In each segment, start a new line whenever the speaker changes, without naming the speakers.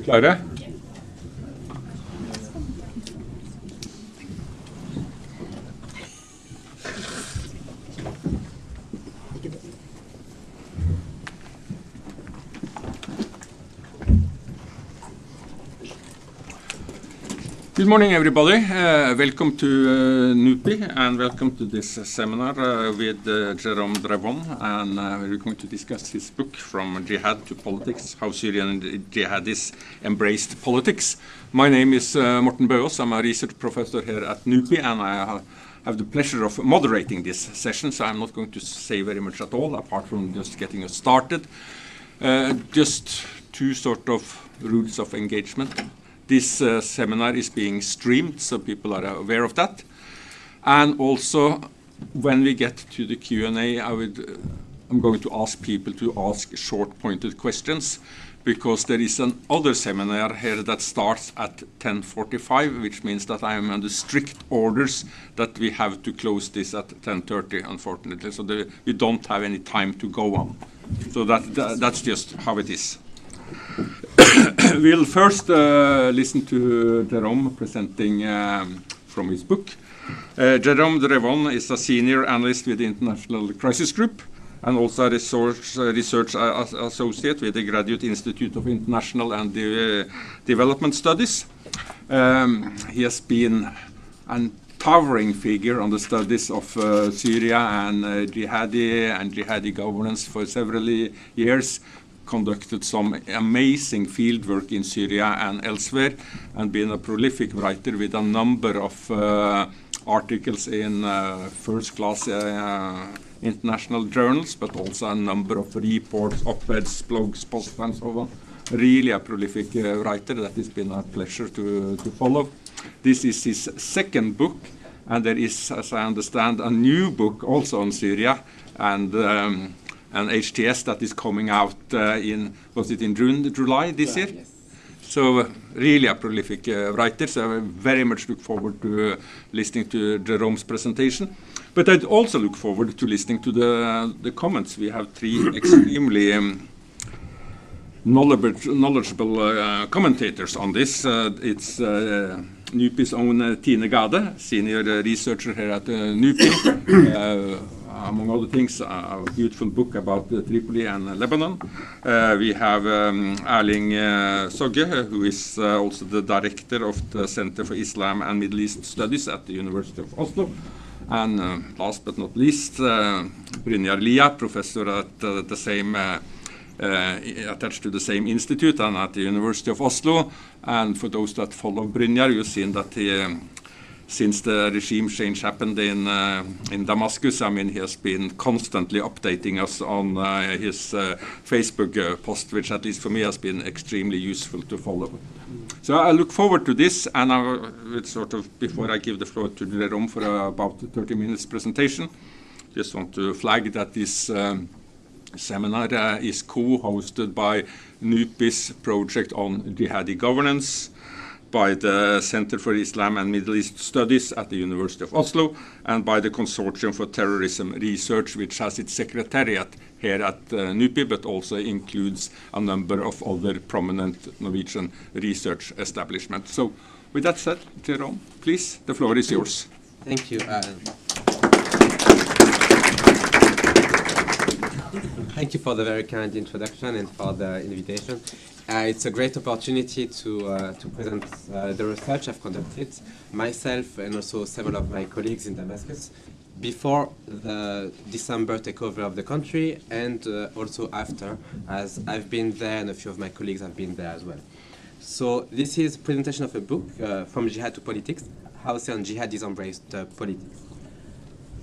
Klare? Good morning, everybody. Welcome to NUPI, and welcome to this seminar with Jerome Drevon, and we're going to discuss his book, From Jihad to Politics, How Syrian Jihadis Embraced Politics. My name is Morten Bøås. I'm a research professor here at NUPI, and I have the pleasure of moderating this session, so I'm not going to say very much at all, apart from just getting us started. Just two sort of rules of engagement. This seminar is being streamed, so people are aware of that. And also, when we get to the Q&A, I'm going to ask people to ask short, pointed questions, because there is another seminar here that starts at 10:45, which means that I am under strict orders that we have to close this at 10:30, unfortunately. So we don't have any time to go on. So that's just how it is. We'll first listen to Jerome presenting from his book. Jerome Drevon is a senior analyst with the International Crisis Group and also a research associate with the Graduate Institute of International and Development Studies. He has been a towering figure on the studies of Syria and jihadi governance for several years. Conducted some amazing fieldwork in Syria and elsewhere, and been a prolific writer with a number of articles in first-class international journals, but also a number of reports, op-eds, blogs, posts, and so on. Really a prolific writer that has been a pleasure to follow. This is his second book, and there is, as I understand, a new book also on Syria and HTS that is coming out was it in July this year? Yes. So really a prolific writer, so I very much look forward to listening to Jerome's presentation. But I'd also look forward to listening to the comments. We have three extremely knowledgeable commentators on this. It's NUPI's own Tine Gade, senior researcher here at NUPI. Among other things, a beautiful book about Tripoli and Lebanon. We have Erling Sogge, who is also the director of the Center for Islam and Middle East Studies at the University of Oslo. And last but not least, Brynjar Lia, professor at the same attached to the same institute and at the University of Oslo. And for those that follow Brynjar, you've seen that he since the regime change happened in Damascus, I mean, he has been constantly updating us on his Facebook post, which at least for me has been extremely useful to follow. So I look forward to this, and I will sort of, before I give the floor to Jerome for about 30 minutes presentation, just want to flag that this seminar is co-hosted by NUPI's project on jihadi governance, by the Center for Islam and Middle East Studies at the University of Oslo, and by the Consortium for Terrorism Research, which has its secretariat here at NUPI, but also includes a number of other prominent Norwegian research establishments. So with that said, Jerome, please, the floor is yours.
Thank you. Thank you for the very kind introduction and for the invitation. It's a great opportunity to present the research I've conducted myself and also several of my colleagues in Damascus before the December takeover of the country, and also after, as I've been there and a few of my colleagues have been there as well. So this is a presentation of a book, From Jihad to Politics, How Syrian Jihadis Embraced Politics.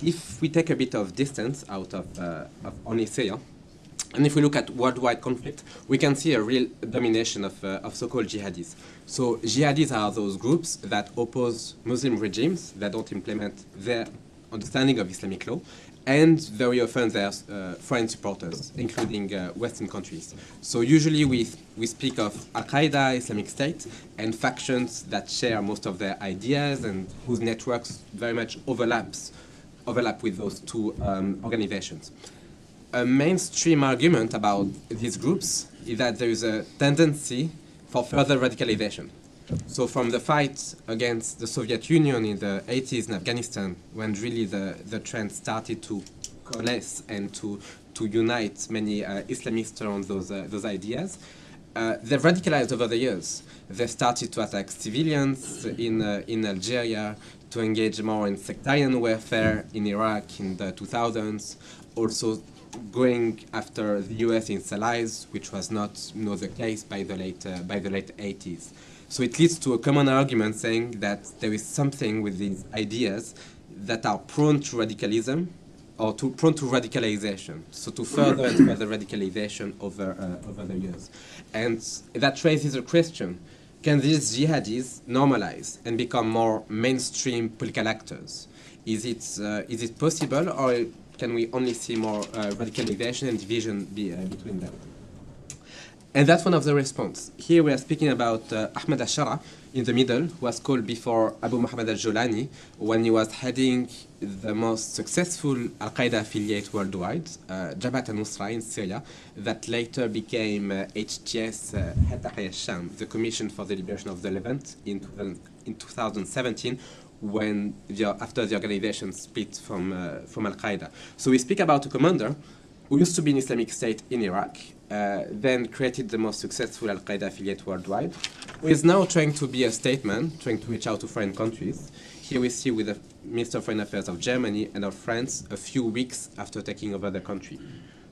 If we take a bit of distance out of only Syria, and if we look at worldwide conflict, we can see a real domination of so-called jihadis. So jihadis are those groups that oppose Muslim regimes that don't implement their understanding of Islamic law, and very often they are foreign supporters, including Western countries. So usually we speak of Al-Qaeda, Islamic State, and factions that share most of their ideas and whose networks very much overlap with those two organizations. A mainstream argument about these groups is that there is a tendency for further radicalization. So from the fight against the Soviet Union in the 80s in Afghanistan, when really the trend started to coalesce and to unite many Islamists around those ideas, they've radicalized over the years. They started to attack civilians in Algeria, to engage more in sectarian warfare in Iraq in the 2000s, also going after the US in its allies, which was not the case by the late 80s. So it leads to a common argument saying that there is something with these ideas that are prone to radicalism or prone to radicalization, so to further and further radicalization over the years. And that raises a question: can these jihadis normalize and become more mainstream political actors? Is it possible, or can we only see more radicalization and division between them? And that's one of the responses. Here we are speaking about Ahmed al-Shara in the middle, who was called before Abu Muhammad al-Jolani when he was heading the most successful Al-Qaeda affiliate worldwide, Jabhat al-Nusra in Syria, that later became HTS, the Commission for the Liberation of the Levant, in 2017, after the organization split from Al-Qaeda. So we speak about a commander who used to be in Islamic State in Iraq, then created the most successful Al-Qaeda affiliate worldwide, who is now trying to be a statesman, trying to reach out to foreign countries. Here we see with the Minister of Foreign Affairs of Germany and of France a few weeks after taking over the country.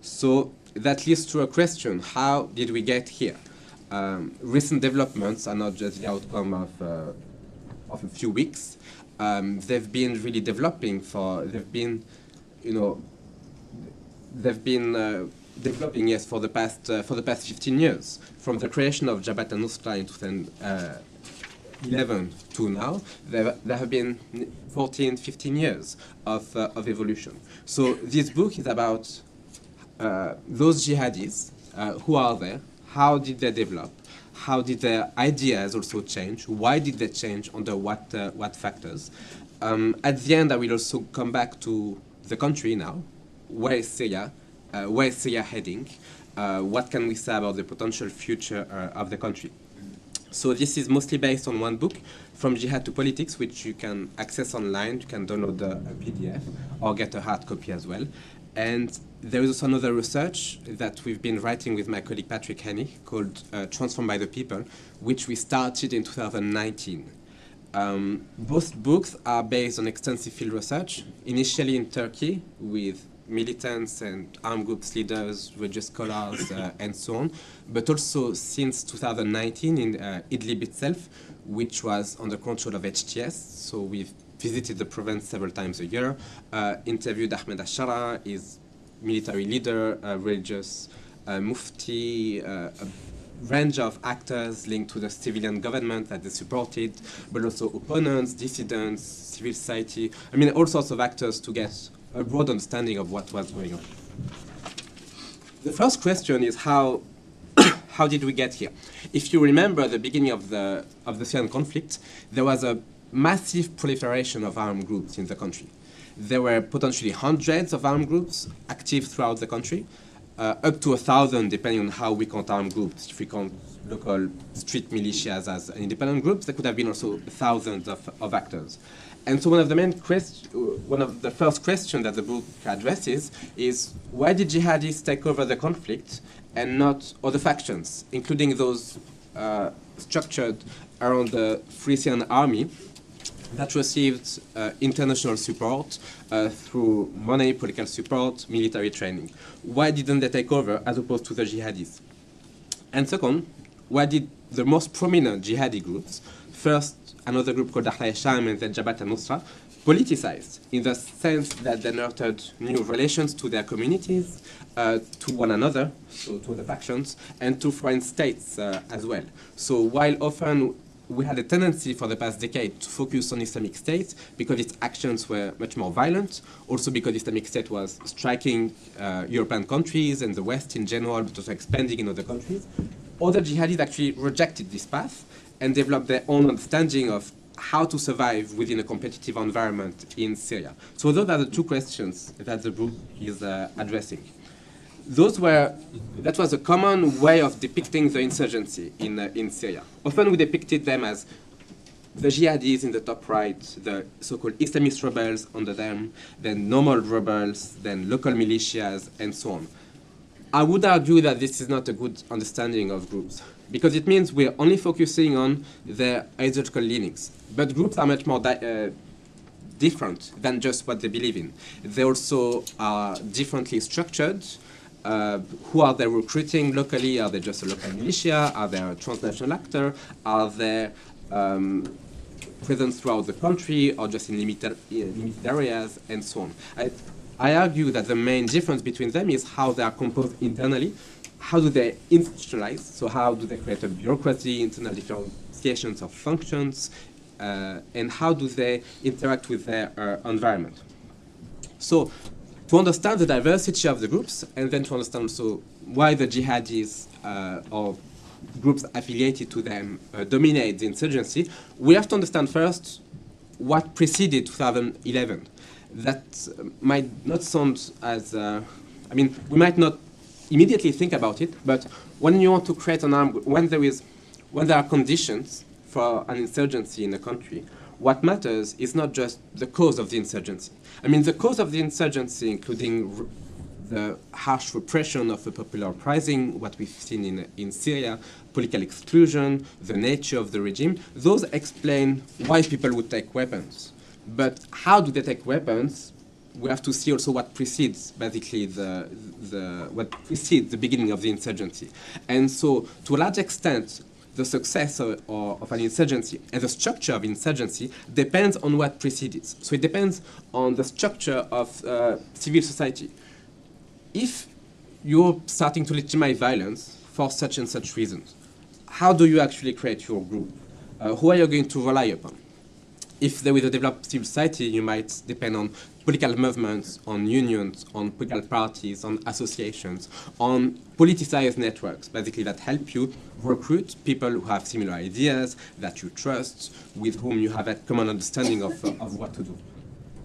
So that leads to a question: how did we get here? Recent developments are not just the outcome of a few weeks. They've been really developing developing, yes, for the past 15 years. From the creation of Jabhat al-Nusra in 2011 to now, there have been 14, 15 years of evolution. So this book is about those jihadis, who are there, how did they develop, how did their ideas also change, why did they change, under what factors. At the end, I will also come back to the country now. Where is Syria? Where is Syria heading? What can we say about the potential future of the country? So this is mostly based on one book, From Jihad to Politics, which you can access online. You can download a PDF or get a hard copy as well. And there is also another research that we've been writing with my colleague Patrick Henney called Transformed by the People, which we started in 2019. Both books are based on extensive field research, initially in Turkey with militants and armed groups leaders, religious scholars, and so on, but also since 2019 in Idlib itself, which was under control of HTS. So we've visited the province several times a year, interviewed Ahmed al-Shara, his military leader, religious mufti, a range of actors linked to the civilian government that they supported, but also opponents, dissidents, civil society, I mean all sorts of actors to get a broad understanding of what was going on. The first question is how did we get here? If you remember the beginning of the Syrian conflict, there was a massive proliferation of armed groups in the country. There were potentially hundreds of armed groups active throughout the country, up to 1,000 depending on how we count armed groups. If we count local street militias as independent groups, there could have been also thousands of actors. And so one of the first questions that the book addresses is, why did jihadis take over the conflict and not other factions, including those structured around the Free Syrian Army that received international support through money, political support, military training? Why didn't they take over as opposed to the jihadis? And second, why did the most prominent jihadi groups, first another group called Ahla al-Sham and then Jabhat al-Nusra, politicized in the sense that they nurtured new relations to their communities, to one another, so to the factions, and to foreign states as well. So while often we had a tendency for the past decade to focus on Islamic State because its actions were much more violent, also because Islamic State was striking European countries and the West in general, but also expanding in other countries. Other jihadis actually rejected this path and developed their own understanding of how to survive within a competitive environment in Syria. So those are the two questions that the book is addressing. That was a common way of depicting the insurgency in Syria. Often we depicted them as the jihadis in the top right, the so-called Islamist rebels under them, then normal rebels, then local militias, and so on. I would argue that this is not a good understanding of groups, because it means we're only focusing on their ideological leanings. But groups are much more different than just what they believe in. They also are differently structured. Who are they recruiting locally? Are they just a local militia? Are they a transnational actor? Are they present throughout the country or just in limited areas, and so on? I argue that the main difference between them is how they are composed internally. How do they institutionalize? So how do they create a bureaucracy, internal differentiations of functions, and how do they interact with their environment? So to understand the diversity of the groups, and then to understand also why the jihadis or groups affiliated to them dominate the insurgency, we have to understand first what preceded 2011. That might not sound as, we might not immediately think about it, but when you want to create an armed group, when there are conditions for an insurgency in a country, what matters is not just the cause of the insurgency. The cause of the insurgency, including the harsh repression of a popular uprising, what we've seen in Syria, political exclusion, the nature of the regime, those explain why people would take weapons. But how do they take weapons? We have to see also what precedes, basically, what precedes the beginning of the insurgency. And so, to a large extent, the success of an insurgency and the structure of insurgency depends on what precedes. So it depends on the structure of civil society. If you're starting to legitimize violence for such and such reasons, how do you actually create your group? Who are you going to rely upon? If there is a developed civil society, you might depend on political movements, on unions, on political parties, on associations, on politicized networks, basically, that help you recruit people who have similar ideas, that you trust, with whom you have a common understanding of what to do.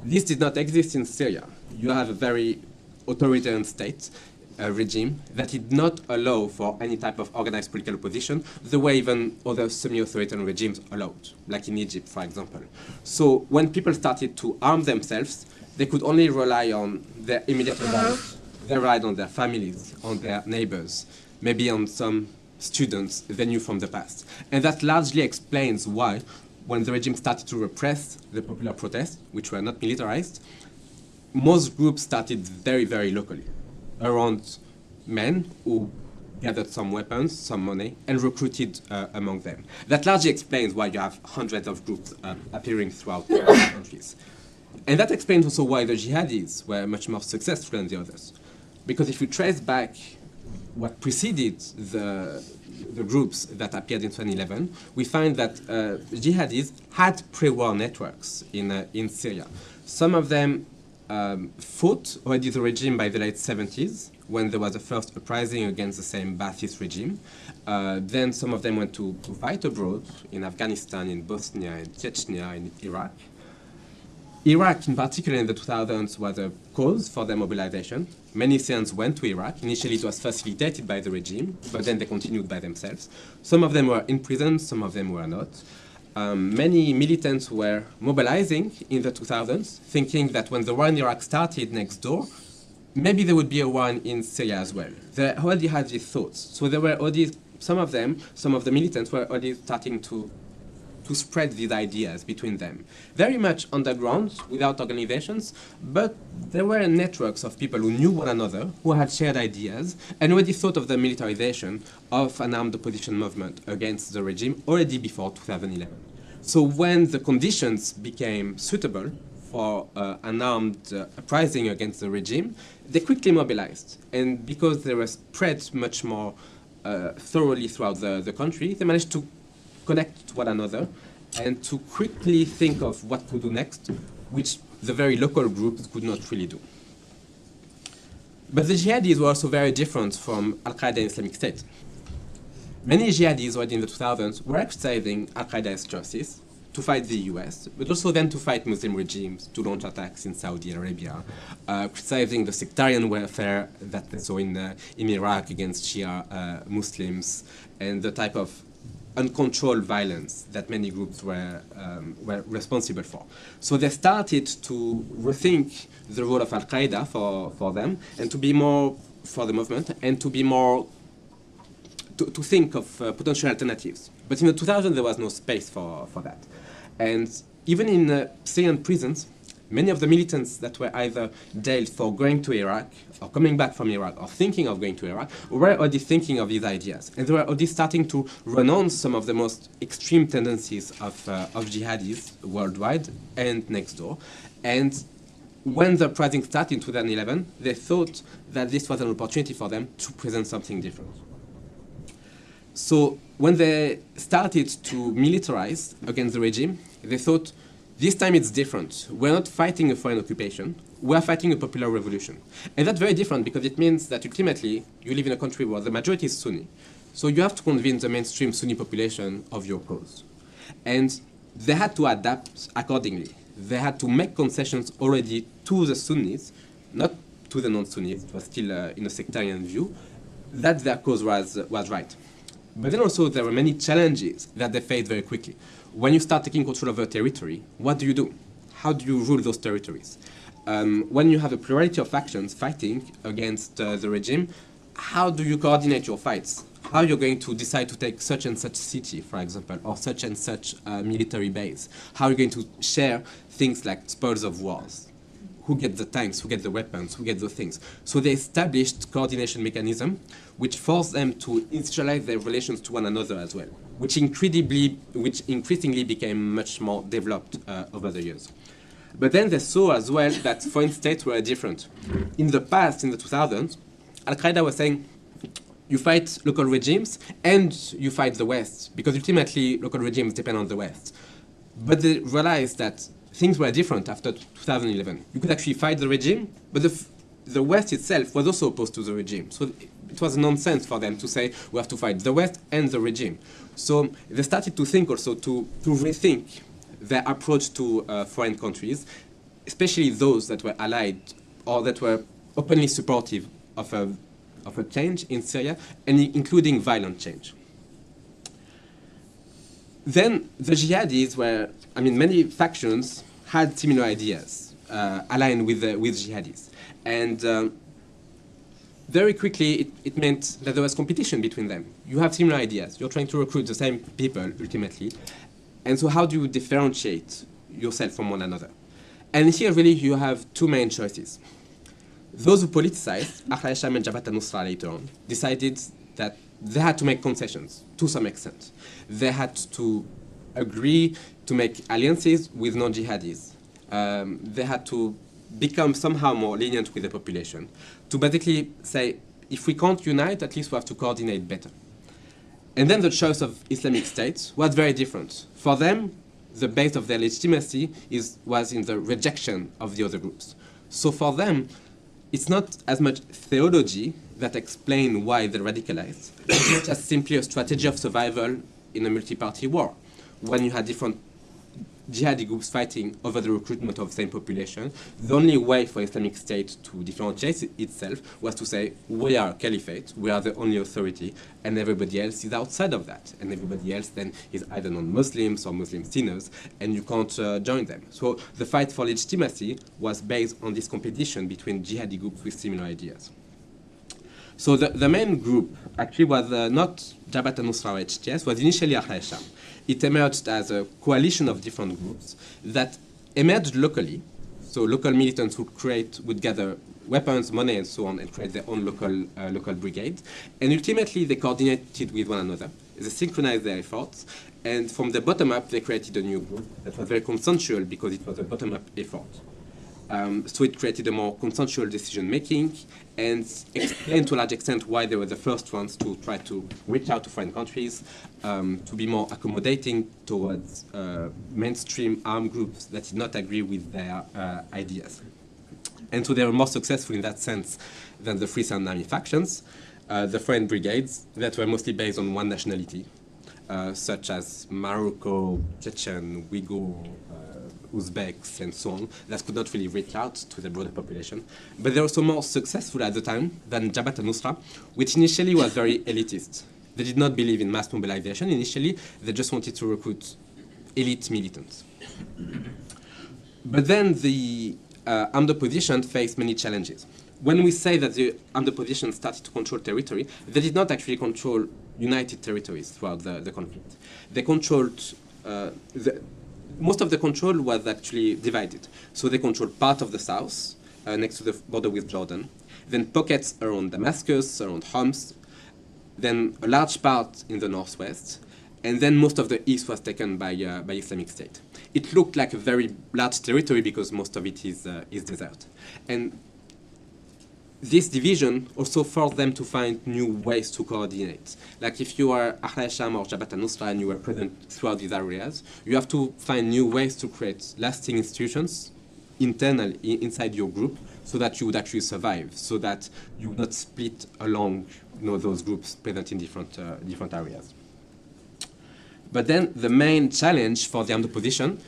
This did not exist in Syria. You have a very authoritarian state, regime that did not allow for any type of organized political opposition, the way even other semi-authoritarian regimes allowed, like in Egypt, for example. So when people started to arm themselves, they could only rely on their immediate environment. They relied on their families, on their neighbors, maybe on some students they knew from the past. And that largely explains why, when the regime started to repress the popular protests, which were not militarized, most groups started very, very locally, around men who gathered some weapons, some money, and recruited among them. That largely explains why you have hundreds of groups appearing throughout countries. And that explains also why the jihadis were much more successful than the others. Because if you trace back what preceded the groups that appeared in 2011, we find that jihadis had pre-war networks in Syria. Some of them fought already the regime by the late 70s, when there was a first uprising against the same Ba'athist regime. Then some of them went to fight abroad, in Afghanistan, in Bosnia, in Chechnya, in Iraq. Iraq, in particular in the 2000s, was a cause for their mobilization. Many Syrians went to Iraq. Initially, it was facilitated by the regime, but then they continued by themselves. Some of them were in prison, some of them were not. Many militants were mobilizing in the 2000s, thinking that when the war in Iraq started next door, maybe there would be a war in Syria as well. They already had these thoughts. So there were already, some of the militants were already starting to spread these ideas between them. Very much underground, without organizations, but there were networks of people who knew one another, who had shared ideas, and already thought of the militarization of an armed opposition movement against the regime already before 2011. So when the conditions became suitable for an armed uprising against the regime, they quickly mobilized. And because they were spread much more thoroughly throughout the country, they managed to connect to one another and to quickly think of what to do next, which the very local groups could not really do. But the jihadis were also very different from Al-Qaeda and Islamic State. Many jihadis already in the 2000s were criticizing Al-Qaeda's choices to fight the US, but also then to fight Muslim regimes, to launch attacks in Saudi Arabia, criticizing the sectarian warfare that they saw in Iraq against Shia Muslims, and the type of uncontrolled violence that many groups were responsible for. So they started to rethink the role of Al-Qaeda for them, and to be more for the movement, and to be more to think of potential alternatives. But in the 2000s, there was no space for that. And even in Syrian prisons, many of the militants that were either jailed for going to Iraq, or coming back from Iraq, or thinking of going to Iraq, were already thinking of these ideas. And they were already starting to renounce some of the most extreme tendencies of jihadis worldwide and next door. And when the uprising started in 2011, they thought that this was an opportunity for them to present something different. So when they started to militarize against the regime, they thought, this time it's different. We're not fighting a foreign occupation, we're fighting a popular revolution. And that's very different because it means that ultimately you live in a country where the majority is Sunni. So you have to convince the mainstream Sunni population of your cause. And they had to adapt accordingly. They had to make concessions already to the Sunnis, not to the non-Sunnis, it was still in a sectarian view, that their cause was right. But then also there were many challenges that they faced very quickly. When you start taking control of a territory, what do you do? How do you rule those territories? When you have a plurality of factions fighting against the regime, how do you coordinate your fights? How you're going to decide to take such and such city, for example, or such and such military base? How are you going to share things like spoils of wars? Who gets the tanks, who gets the weapons, who gets the things? So they established coordination mechanism, which forced them to institutionalize their relations to one another as well, which increasingly became much more developed over the years. But then they saw as well that foreign states were different. In the past, in the 2000s, Al-Qaeda was saying, you fight local regimes and you fight the West, because ultimately local regimes depend on the West. But they realized that things were different after 2011. You could actually fight the regime, but the West itself was also opposed to the regime. So it was nonsense for them to say we have to fight the West and the regime. So they started to think also to rethink their approach to foreign countries, especially those that were allied or that were openly supportive of a change in Syria, and including violent change. Then the jihadis were, many factions had similar ideas aligned with jihadis. And very quickly, it meant that there was competition between them. You have similar ideas. You're trying to recruit the same people, ultimately. And so how do you differentiate yourself from one another? And here, really, you have two main choices. Those who politicized, Ahrar and Jabhat al-Nusra later on, decided that they had to make concessions to some extent. They had to agree to make alliances with non-jihadis. They had to become somehow more lenient with the population, to basically say, if we can't unite, at least we have to coordinate better. And then the choice of Islamic State was very different. For them, the base of their legitimacy was in the rejection of the other groups. So for them, it's not as much theology that explains why they're radicalized. It's not just simply a strategy of survival in a multi-party war. When you had different jihadi groups fighting over the recruitment of the same population, the only way for Islamic State to differentiate itself was to say, we are caliphate, we are the only authority, and everybody else is outside of that. And everybody else then is either non-Muslims or Muslim sinners, and you can't join them. So the fight for legitimacy was based on this competition between jihadi groups with similar ideas. So the main group actually was not Jabhat al-Nusra or HTS, was initially Ahrar. It emerged as a coalition of different groups that emerged locally. So local militants would gather weapons, money, and so on, and create their own local brigade. And ultimately, they coordinated with one another. They synchronized their efforts. And from the bottom up, they created a new group that was very consensual because it was a bottom-up effort. So it created a more consensual decision-making and explained to a large extent why they were the first ones to try to reach out to foreign countries, to be more accommodating towards mainstream armed groups that did not agree with their ideas. And so they were more successful in that sense than the Free Syrian Army factions, the foreign brigades that were mostly based on one nationality, such as Morocco, Chechen, Uyghur, Uzbeks, and so on, that could not really reach out to the broader population. But they were also more successful at the time than Jabhat al-Nusra, which initially was very elitist. They did not believe in mass mobilization. Initially, they just wanted to recruit elite militants. But then the armed opposition faced many challenges. When we say that the armed opposition started to control territory, they did not actually control united territories throughout the conflict. They controlled most of the control was actually divided. So they controlled part of the south, next to the border with Jordan, then pockets around Damascus, around Homs, then a large part in the northwest, and then most of the east was taken by Islamic State. It looked like a very large territory because most of it is desert. And this division also forced them to find new ways to coordinate. Like if you are Ahl al-Sham or Jabhat al-Nusra and you were present throughout these areas, you have to find new ways to create lasting institutions internally inside your group so that you would actually survive, so that you would not split along those groups present in different areas. But then the main challenge for the armed opposition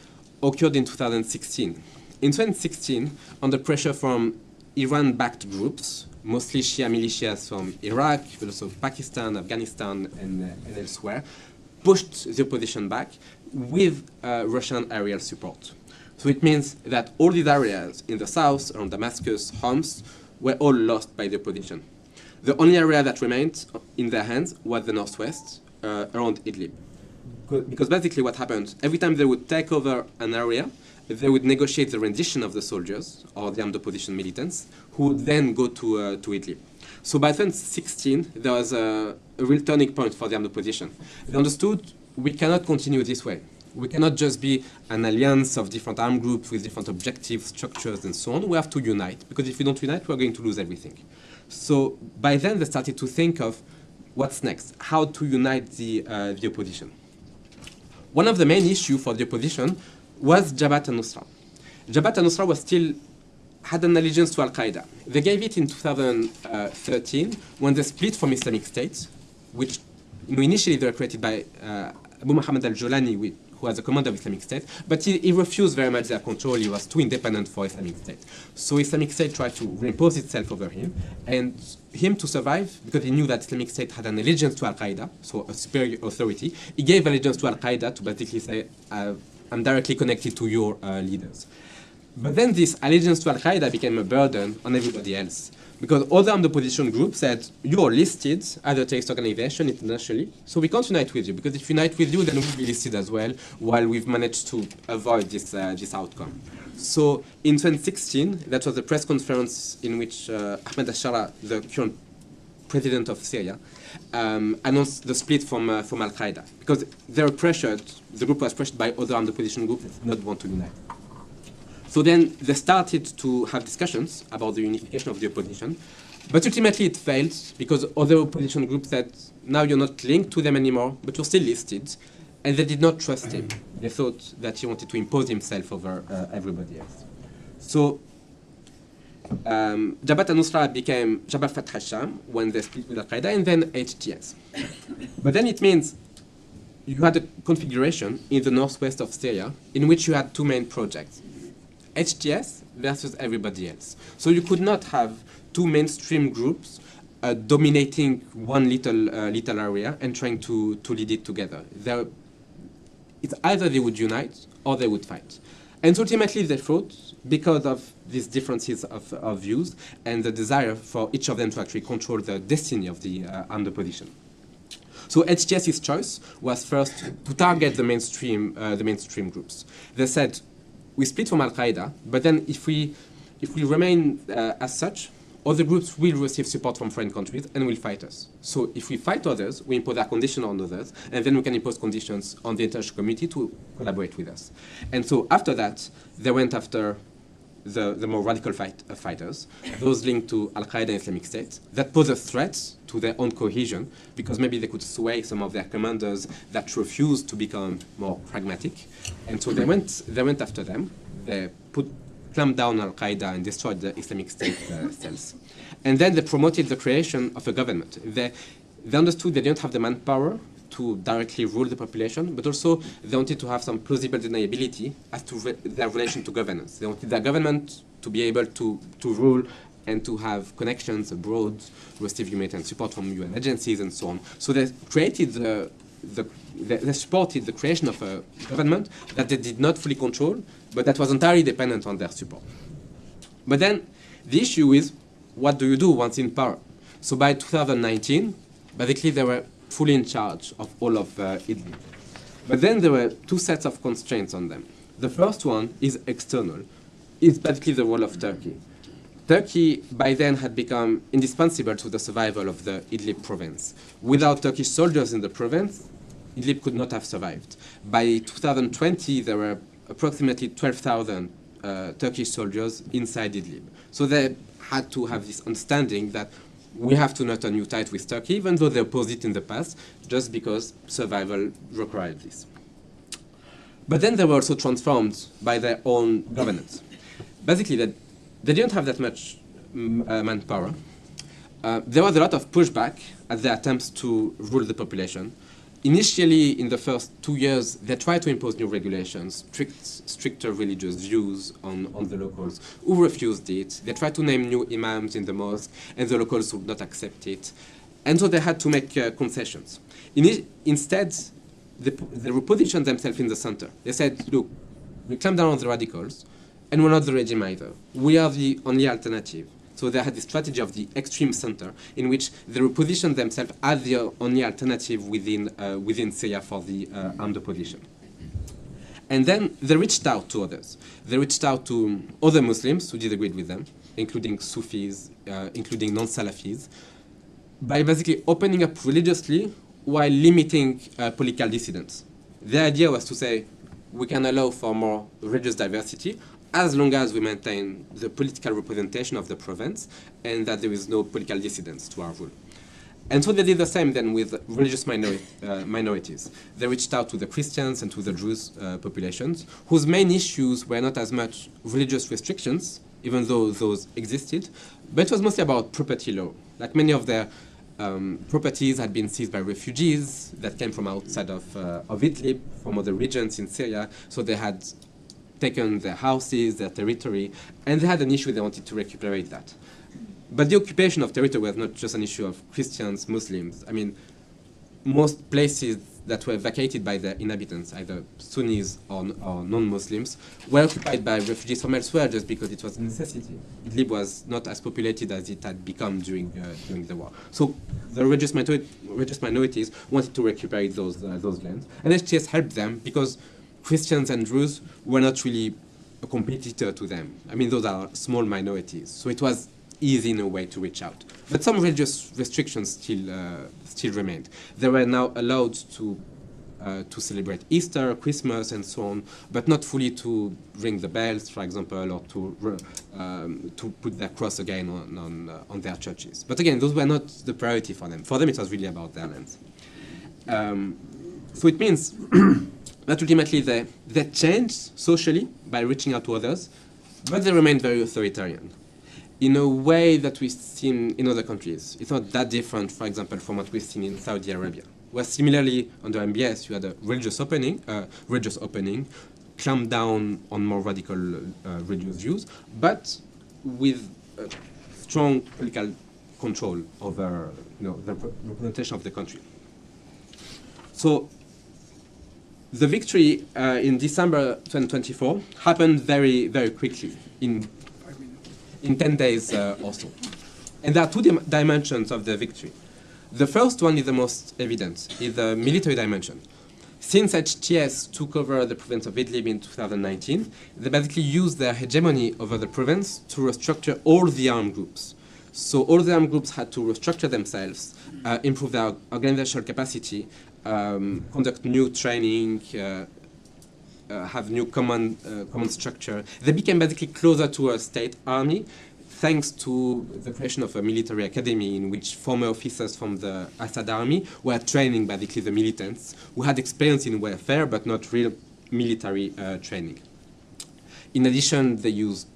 occurred in 2016. In 2016, under pressure from Iran-backed groups, mostly Shia militias from Iraq, but also Pakistan, Afghanistan, and elsewhere, pushed the opposition back with Russian aerial support. So it means that all these areas in the south, around Damascus, Homs, were all lost by the opposition. The only area that remained in their hands was the northwest, around Idlib. Because basically what happened, every time they would take over an area, they would negotiate the rendition of the soldiers or the armed opposition militants, who would then go to Idlib. So by 2016, there was a real turning point for the armed opposition. They understood we cannot continue this way. We cannot just be an alliance of different armed groups with different objectives, structures, and so on. We have to unite, because if we don't unite, we're going to lose everything. So by then, they started to think of what's next, how to unite the opposition. One of the main issues for the opposition was Jabhat al-Nusra. Jabhat al-Nusra had an allegiance to Al-Qaeda. They gave it in 2013 when they split from Islamic State, which initially they were created by Abu Muhammad al-Jolani, who was the commander of Islamic State, but he refused very much their control. He was too independent for Islamic State. So Islamic State tried to reimpose itself over him, and him to survive, because he knew that Islamic State had an allegiance to Al-Qaeda, so a superior authority, he gave allegiance to Al-Qaeda to basically say, I'm directly connected to your leaders. But then this allegiance to Al-Qaeda became a burden on everybody else, because other armed opposition groups said, you're listed as a terrorist organization internationally, so we can't unite with you, because if we unite with you, then we'll be listed as well, while we've managed to avoid this outcome. So in 2016, that was a press conference in which Ahmed al-Shara, the current president of Syria, announced the split from Al-Qaeda, because they were pressured, the group was pressured by other armed opposition groups that did not want to unite. So then they started to have discussions about the unification of the opposition, but ultimately it failed because other opposition groups said, now you're not linked to them anymore, but you're still listed, and they did not trust him. They thought that he wanted to impose himself over everybody else. So Jabhat al-Nusra became Jabhat Fath al-Sham when they split with Al-Qaeda, and then HTS. But then it means you had a configuration in the northwest of Syria in which you had two main projects. HTS versus everybody else. So you could not have two mainstream groups dominating one little area and trying to lead it together. It's either they would unite or they would fight. And so ultimately they fought because of these differences of views and the desire for each of them to actually control the destiny of the armed opposition. So HTS's choice was first to target the mainstream groups. They said, we split from Al-Qaeda, but then if we remain as such, other groups will receive support from foreign countries and will fight us. So if we fight others, we impose our conditions on others, and then we can impose conditions on the international community to collaborate with us. And so after that, they went after the more radical fighters, those linked to Al-Qaeda and Islamic State, that pose a threat to their own cohesion, because maybe they could sway some of their commanders that refused to become more pragmatic. And so they went after them. They clamped down Al-Qaeda and destroyed the Islamic State cells. And then they promoted the creation of a government. They understood they didn't have the manpower to directly rule the population, but also they wanted to have some plausible deniability as to their relation to governance. They wanted their government to be able to rule and to have connections abroad, receive humanitarian support from UN agencies and so on. So they created they supported the creation of a government that they did not fully control, but that was entirely dependent on their support. But then the issue is, what do you do once in power? So by 2019, basically they were fully in charge of all of Idlib. But then there were two sets of constraints on them. The first one is external. It's basically the role of Turkey. Turkey by then had become indispensable to the survival of the Idlib province. Without Turkish soldiers in the province, Idlib could not have survived. By 2020, there were approximately 12,000 Turkish soldiers inside Idlib. So they had to have this understanding that we have to knot a new tie with Turkey, even though they opposed it in the past, just because survival required this. But then they were also transformed by their own governance. Basically, they didn't have that much manpower. There was a lot of pushback at their attempts to rule the population. Initially, in the first 2 years, they tried to impose new regulations, stricter religious views on the locals, who refused it. They tried to name new imams in the mosque, and the locals would not accept it. And so they had to make concessions. Instead, they repositioned themselves in the center. They said, look, we clamp down on the radicals, and we're not the regime either. We are the only alternative. So they had the strategy of the extreme center, in which they repositioned themselves as the only alternative within Syria for the armed opposition. And then they reached out to others. They reached out to other Muslims who disagreed with them, including Sufis, including non-Salafis, by basically opening up religiously while limiting political dissidents. The idea was to say, we can allow for more religious diversity, as long as we maintain the political representation of the province and that there is no political dissidence to our rule. And so they did the same then with religious minorities. They reached out to the Christians and to the Jews populations, whose main issues were not as much religious restrictions, even though those existed, but it was mostly about property law. Like many of their properties had been seized by refugees that came from outside of Idlib, from other regions in Syria, so they had taken their houses, their territory, and they had an issue they wanted to recuperate that. But the occupation of territory was not just an issue of Christians, Muslims. I mean, most places that were vacated by their inhabitants, either Sunnis or non-Muslims, were occupied by refugees from elsewhere just because it was a necessity. Idlib was not as populated as it had become during the war. So the religious minorities wanted to recuperate those lands, and HTS helped them because Christians and Druze were not really a competitor to them. I mean, those are small minorities, so it was easy in a way to reach out. But some religious restrictions still remained. They were now allowed to celebrate Easter, Christmas, and so on, but not fully to ring the bells, for example, or to put their cross again on their churches. But again, those were not the priority for them. For them, it was really about their lands. So it means that ultimately they changed socially by reaching out to others, but they remained very authoritarian in a way that we've seen in other countries. It's not that different, for example, from what we've seen in Saudi Arabia, where similarly under MBS you had a religious opening, clamped down on more radical religious views, but with strong political control over the representation of the country. So the victory in December 2024 happened very, very quickly, in 10 days or so. And there are two dimensions of the victory. The first one is the most evident, is the military dimension. Since HTS took over the province of Idlib in 2019, they basically used their hegemony over the province to restructure all the armed groups. So all the armed groups had to restructure themselves, improve their organizational capacity, conduct new training, have new command structure. They became basically closer to a state army, thanks to the creation of a military academy in which former officers from the Assad army were training basically the militants who had experience in warfare but not real military training. In addition, they used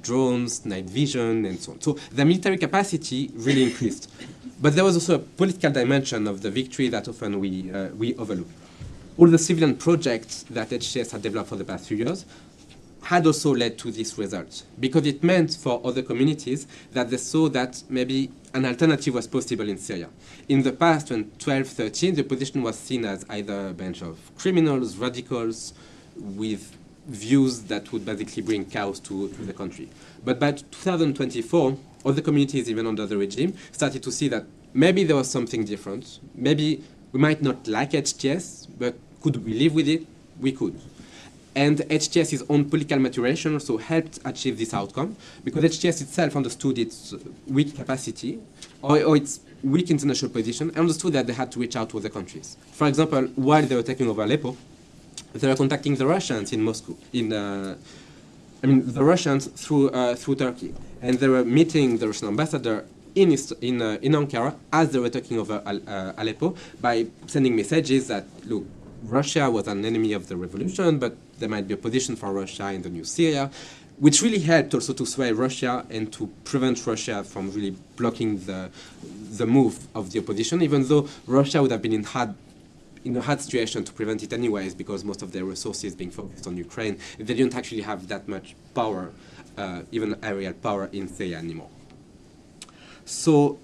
drones, night vision, and so on. So the military capacity really increased. But there was also a political dimension of the victory that often we overlook. All the civilian projects that HTS had developed for the past few years had also led to this result, because it meant for other communities that they saw that maybe an alternative was possible in Syria. In the past, when 12-13, the opposition was seen as either a bunch of criminals, radicals, with views that would basically bring chaos to the country. But by 2024, other communities, even under the regime, started to see that maybe there was something different. Maybe we might not like HTS, but could we live with it? We could. And HTS's own political maturation also helped achieve this outcome, because HTS itself understood its weak capacity or its weak international position, and understood that they had to reach out to other countries. For example, while they were taking over Aleppo, they were contacting the Russians in Moscow, the Russians through Turkey, and they were meeting the Russian ambassador in Ankara as they were taking over Aleppo by sending messages that, look, Russia was an enemy of the revolution, but there might be a position for Russia in the new Syria, which really helped also to sway Russia and to prevent Russia from really blocking the move of the opposition, even though Russia would have been in a hard situation to prevent it anyways, because most of their resources being focused on Ukraine, they didn't actually have that much power, even aerial power in Syria anymore. So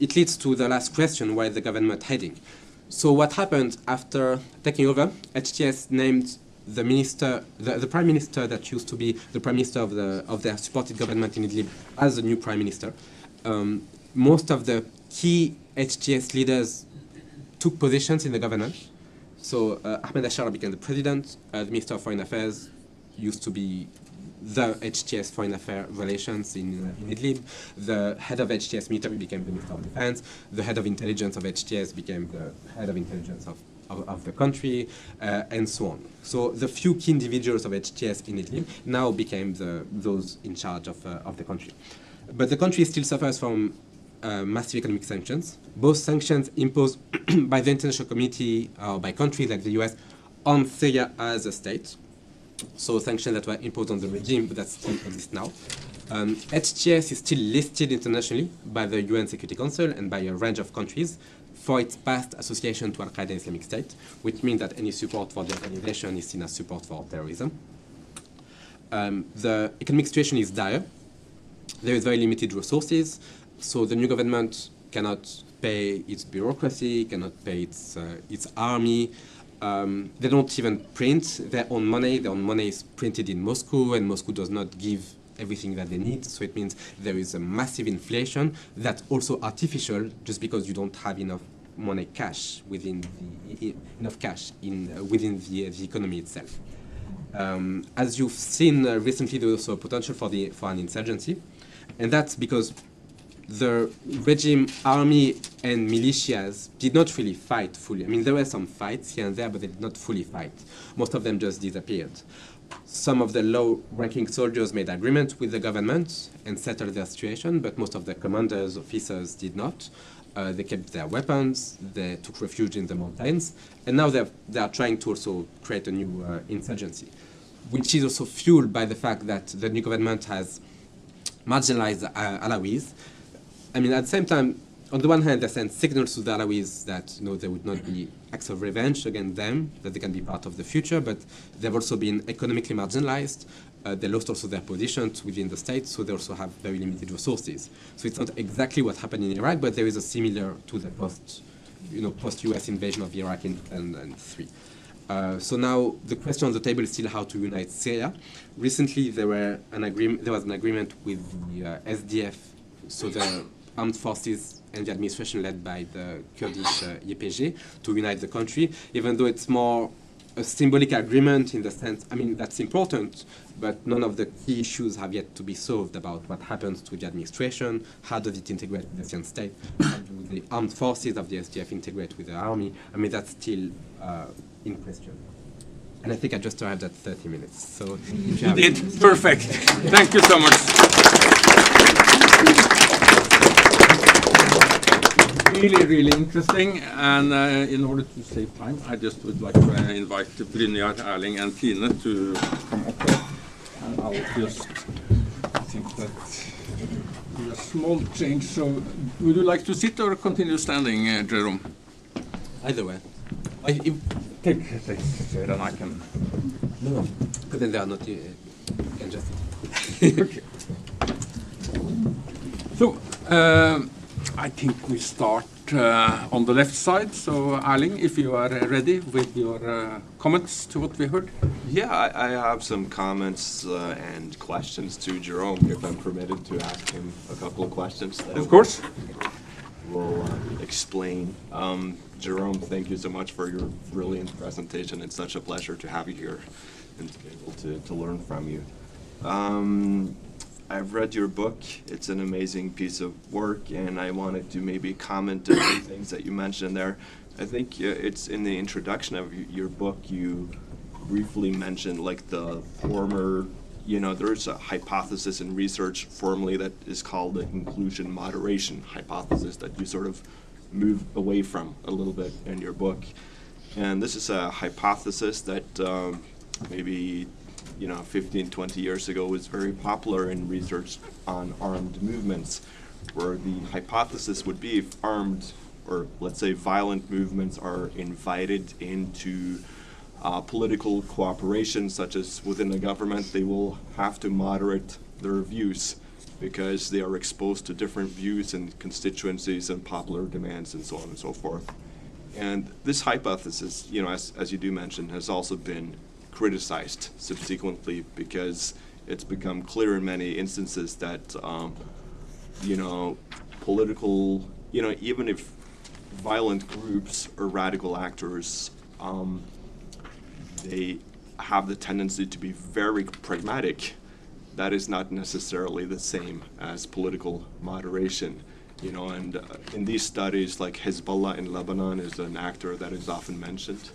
it leads to the last question, where is the government heading? So what happened after taking over? HTS named the minister, the prime minister that used to be the prime minister of their supported government in Idlib as the new prime minister. Most of the key HTS leaders took positions in the government. So Ahmed Ashar became the president. The Minister of Foreign Affairs used to be the HTS Foreign Affairs Relations in Idlib. The head of HTS military became the Minister of Defense. The head of intelligence of HTS became the head of intelligence of the country, and so on. So the few key individuals of HTS in Idlib now became those in charge of the country. But the country still suffers from massive economic sanctions, both sanctions imposed by the international community or by countries like the US on Syria as a state. So sanctions that were imposed on the regime, but that still exist now. HTS is still listed internationally by the UN Security Council and by a range of countries for its past association to Al-Qaeda Islamic State, which means that any support for the organization is seen as support for terrorism. The economic situation is dire. There is very limited resources, so the new government cannot pay its bureaucracy, cannot pay its army. They don't even print their own money. Their own money is printed in Moscow, and Moscow does not give everything that they need. So it means there is a massive inflation that's also artificial, just because you don't have enough money cash within the economy itself. As you've seen recently, there was also a potential for an insurgency, and that's because the regime army and militias did not really fight fully. I mean, there were some fights here and there, but they did not fully fight. Most of them just disappeared. Some of the low-ranking soldiers made agreements with the government and settled their situation, but most of the commanders, officers did not. They kept their weapons, they took refuge in the mountains, and now they are trying to also create a new insurgency, which is also fueled by the fact that the new government has marginalized Alawis. I mean, at the same time, on the one hand, they send signals to the Alawis that there would not be acts of revenge against them, that they can be part of the future, but they've also been economically marginalized. They lost also their positions within the state, so they also have very limited resources. So it's not exactly what happened in Iraq, but there is a similar to the post-US invasion of Iraq in 2003. So now the question on the table is still how to unite Syria. Recently, there was an agreement with the SDF, so the armed forces and the administration led by the Kurdish YPG, to unite the country, even though it's more a symbolic agreement in the sense, I mean, that's important, but none of the key issues have yet to be solved about what happens to the administration, how does it integrate with the Syrian state, how do the armed forces of the SDF integrate with the army. I mean, that's still in question. And I think I just arrived at 30 minutes. So
You did. Perfect. Thank you so much. Really, really interesting. And in order to save time, I just would like to invite Brynjar, Erling, and Tine to come up here. And I'll just think that a small change. So, would you like to sit or continue standing, Jerome?
either way.
Take chair, and I can.
No, but then they are not. You can just.
Okay. So, I think we start on the left side. So, Erling, if you are ready with your comments to what we heard.
Yeah, I have some comments and questions to Jerome, if I'm permitted to ask him a couple of questions.
Of course.
Will explain. Jerome, thank you so much for your brilliant presentation. It's such a pleasure to have you here and to be able to learn from you. I've read your book. It's an amazing piece of work, and I wanted to maybe comment on the things that you mentioned there. I think it's in the introduction of your book, you briefly mentioned like the former, there's a hypothesis in research formally that is called the inclusion moderation hypothesis that you sort of move away from a little bit in your book. And this is a hypothesis that maybe 15, 20 years ago was very popular in research on armed movements, where the hypothesis would be if armed, or let's say violent movements are invited into political cooperation, such as within the government, they will have to moderate their views because they are exposed to different views and constituencies and popular demands and so on and so forth. And this hypothesis, as you do mention, has also been criticized subsequently because it's become clear in many instances that, political, even if violent groups or radical actors, they have the tendency to be very pragmatic. That is not necessarily the same as political moderation. And in these studies, like Hezbollah in Lebanon is an actor that is often mentioned.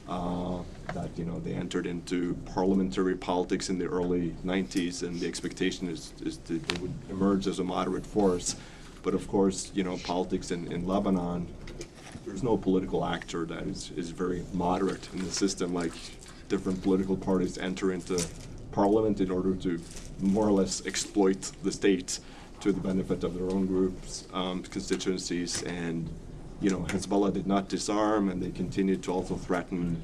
That they entered into parliamentary politics in the early 90s, and the expectation is that they would emerge as a moderate force. But of course, politics in Lebanon, there's no political actor that is very moderate in the system. Like different political parties enter into parliament in order to more or less exploit the state to the benefit of their own groups, constituencies, and Hezbollah did not disarm, and they continued to also threaten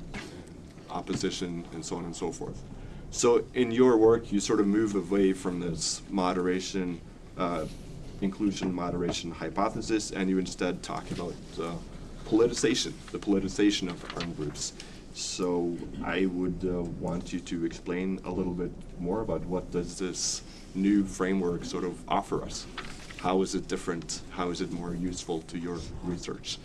opposition and so on and so forth. So in your work, you sort of move away from this moderation, inclusion moderation hypothesis, and you instead talk about politicization, the politicization of armed groups. So I would want you to explain a little bit more about what does this new framework sort of offer us? How is it different? How is it more useful to your research?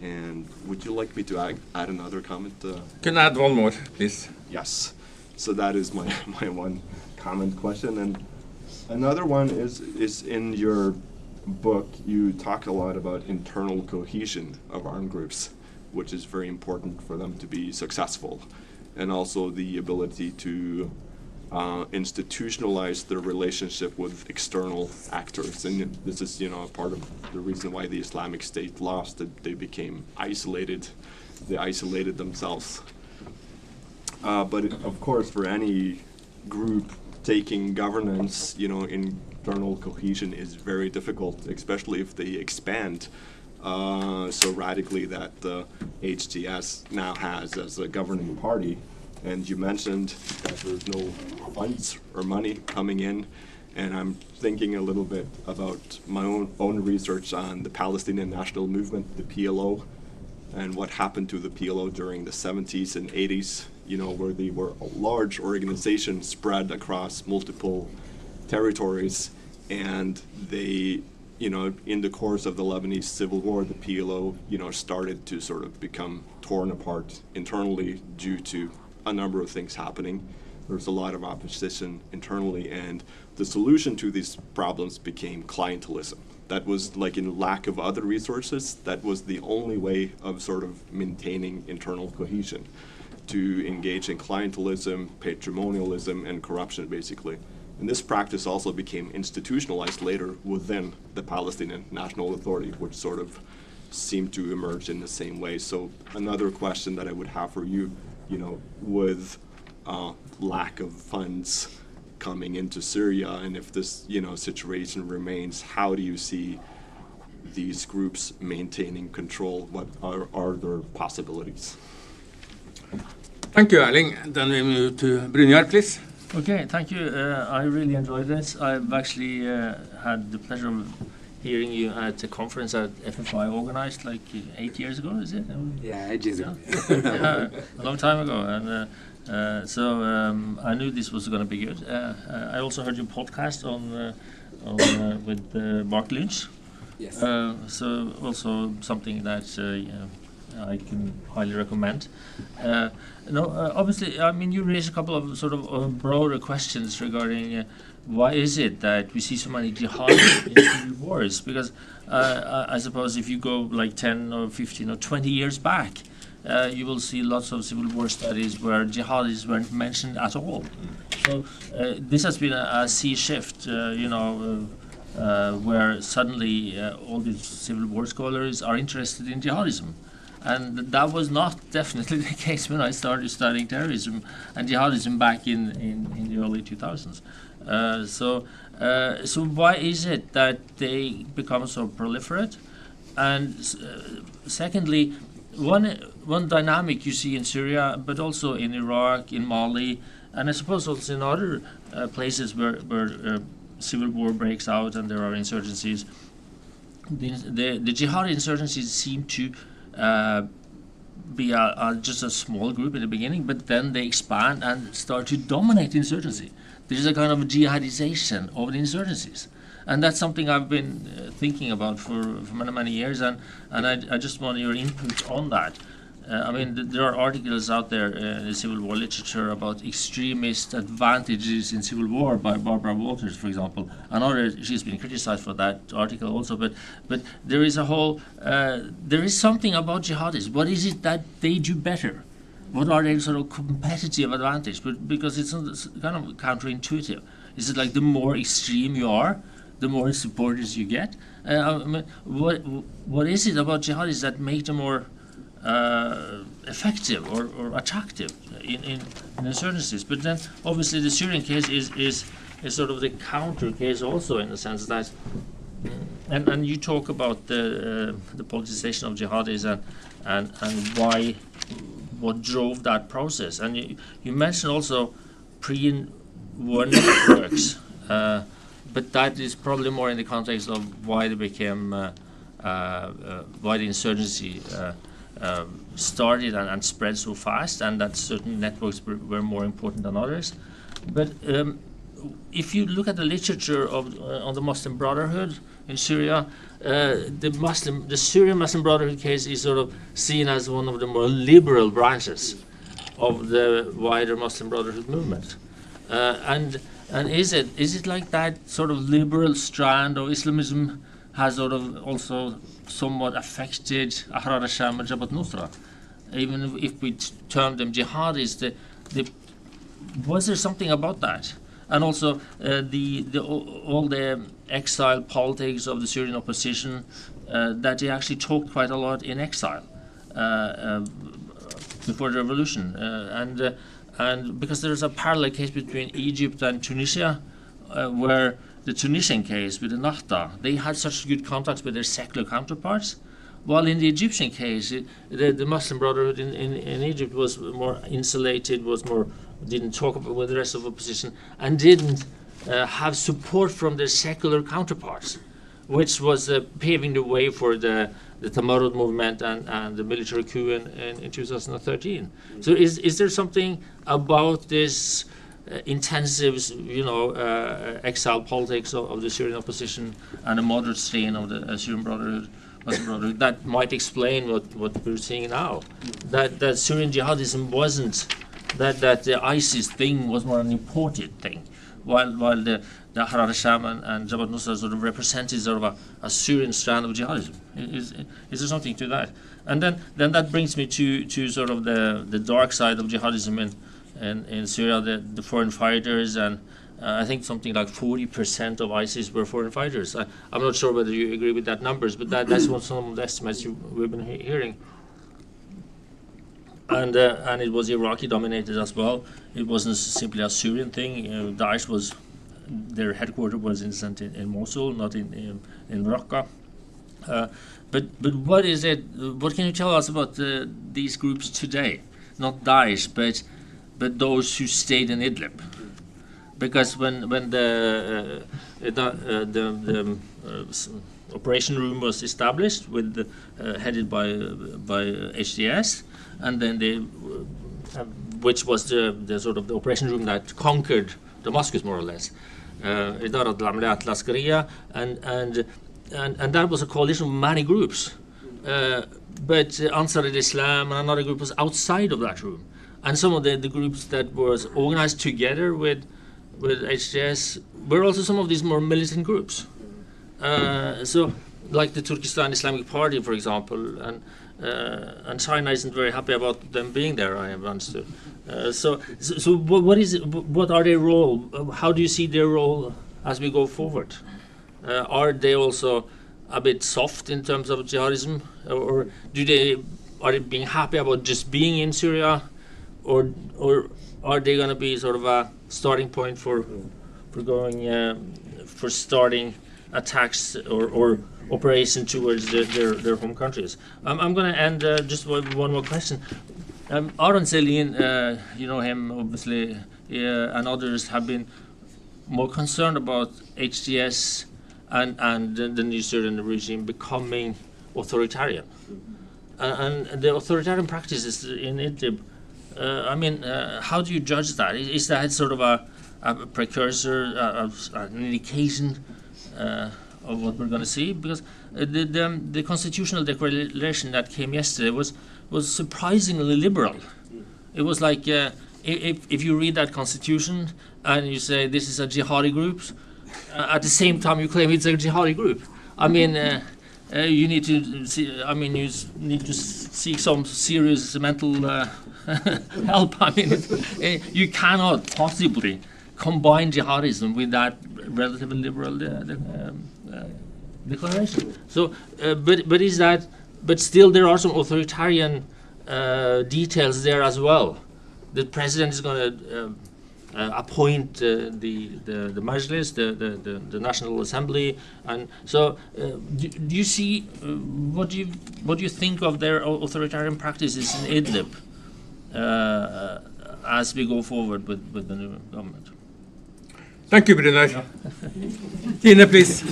And would you like me to add another comment?
Can I add one more, please?
Yes. So that is my one comment question. And another one is in your book, you talk a lot about internal cohesion of armed groups, which is very important for them to be successful, and also the ability to institutionalize their relationship with external actors. And this is, part of the reason why the Islamic State lost, that they became isolated. They isolated themselves. But of course, for any group taking governance, internal cohesion is very difficult, especially if they expand so radically that the HTS now has as a governing party. And you mentioned that there's no funds or money coming in, and I'm thinking a little bit about my own research on the Palestinian National Movement, the PLO, and what happened to the PLO during the 70s and 80s, where they were a large organization spread across multiple territories, and they, in the course of the Lebanese civil war, the PLO, started to sort of become torn apart internally due to a number of things happening. There was a lot of opposition internally, and the solution to these problems became clientelism. That was, like, in lack of other resources, that was the only way of sort of maintaining internal cohesion. to engage in clientelism, patrimonialism, and corruption, basically. And this practice also became institutionalized later within the Palestinian National Authority, which sort of seemed to emerge in the same way. So another question that I would have for you, with lack of funds coming into Syria, and if this, situation remains, how do you see these groups maintaining control? What are their possibilities?
Thank you, Erling. Then we move to Brynjar, please.
Okay, thank you. I really enjoyed this. I've actually had the pleasure of hearing you at a conference that FFI organized like 8 years ago, is it?
Yeah, ages ago.
Yeah, a long time ago. And so I knew this was going to be good. I also heard your podcast with Mark Lynch.
Yes.
So also something that I can highly recommend. Obviously, I mean, you raised a couple of sort of broader questions regarding why is it that we see so many jihadists in civil wars? Because I suppose if you go like 10 or 15 or 20 years back, you will see lots of civil war studies where jihadis weren't mentioned at all. So this has been a sea shift, where suddenly all these civil war scholars are interested in jihadism. And that was not definitely the case when I started studying terrorism and jihadism back in the early 2000s. So why is it that they become so proliferate? And secondly, one dynamic you see in Syria, but also in Iraq, in Mali, and I suppose also in other places where civil war breaks out and there are insurgencies, the jihadi insurgencies seem to be just a small group in the beginning, but then they expand and start to dominate insurgency. There's a kind of jihadization of the insurgencies. And that's something I've been thinking about for many, many years, and I just want your input on that. I mean, there are articles out there in the civil war literature about extremist advantages in civil war by Barbara Walters, for example. She's been criticized for that article also, but there is a whole, there is something about jihadis. What is it that they do better? What are their sort of competitive advantage? But because it's kind of counterintuitive. Is it like the more extreme you are, the more supporters you get? I mean, what is it about jihadis that make them more effective or attractive in insurgencies? But then obviously the Syrian case is sort of the counter case also, in the sense that and you talk about the politicization of jihadis and what drove that process, and you mentioned also pre-war networks, but that is probably more in the context of why they became why the insurgency started and spread so fast, and that certain networks were more important than others. But if you look at the literature on the Muslim Brotherhood in Syria, the Syrian Muslim Brotherhood case is sort of seen as one of the more liberal branches of the wider Muslim Brotherhood movement. And is it like that sort of liberal strand of Islamism has sort of also somewhat affected Ahrar al-Sham and Jabhat Nusra? Even if we term them jihadis, was there something about that? And also all the exile politics of the Syrian opposition, that they actually talked quite a lot in exile before the revolution, and because there's a parallel case between Egypt and Tunisia, where the Tunisian case with the Nahda, they had such good contacts with their secular counterparts, while in the Egyptian case, the Muslim Brotherhood in Egypt was more insulated, didn't talk about with the rest of the opposition, and didn't have support from their secular counterparts, which was paving the way for the Tamarud movement and the military coup in 2013. So is there something about this intensive, exile politics of the Syrian opposition and a moderate strain of the Syrian Brotherhood, Muslim Brotherhood, that might explain what we're seeing now? That Syrian jihadism wasn't, that the ISIS thing was more an imported thing, while the Ahrar al-Sham and Jabhat Nusra sort of represented sort of a Syrian strand of jihadism. Is there something to that? And then that brings me to sort of the dark side of jihadism in Syria, the foreign fighters, and I think something like 40% of ISIS were foreign fighters. I'm not sure whether you agree with that numbers, but that's what some of the estimates we've been hearing. And it was Iraqi dominated as well. It wasn't simply a Syrian thing. Daesh was, their headquarters was in Mosul, not in Raqqa. But what is it? What can you tell us about these groups today? Not Daesh, but those who stayed in Idlib. Because when the operation room was established, with headed by HTS, and then which was the sort of the operation room that conquered Damascus more or less, إدارة العمليات العسكرية, and that was a coalition of many groups, but Ansar al-Islam and another group was outside of that room, and some of the groups that was organized together with HTS were also some of these more militant groups. So, like the Turkestan Islamic Party, for example, and China isn't very happy about them being there, I have understood. So what are their role? How do you see their role as we go forward? Are they also a bit soft in terms of jihadism, or are they being happy about just being in Syria, or are they going to be sort of a starting point for starting attacks or operation towards their home countries? I'm going to end just with one more question. Aron Selin, you know him obviously, and others have been more concerned about HTS and the new Syrian regime becoming authoritarian, and the authoritarian practices in Idlib. I mean, how do you judge that? Is that sort of a precursor, an indication of what we're going to see? Because the constitutional declaration that came yesterday was surprisingly liberal. It was like if you read that constitution and you say this is a jihadi group, at the same time you claim it's a jihadi group. I mean, you need to see. I mean, you need to seek some serious mental help. I mean, you cannot possibly combine jihadism with that relatively liberal declaration. So, but is that? But still, there are some authoritarian details there as well. The president is going to appoint the Majlis, the National Assembly, and so do you see what do you think of their authoritarian practices in Idlib as we go forward with the new government?
Thank you, Brynjar. Tine, please.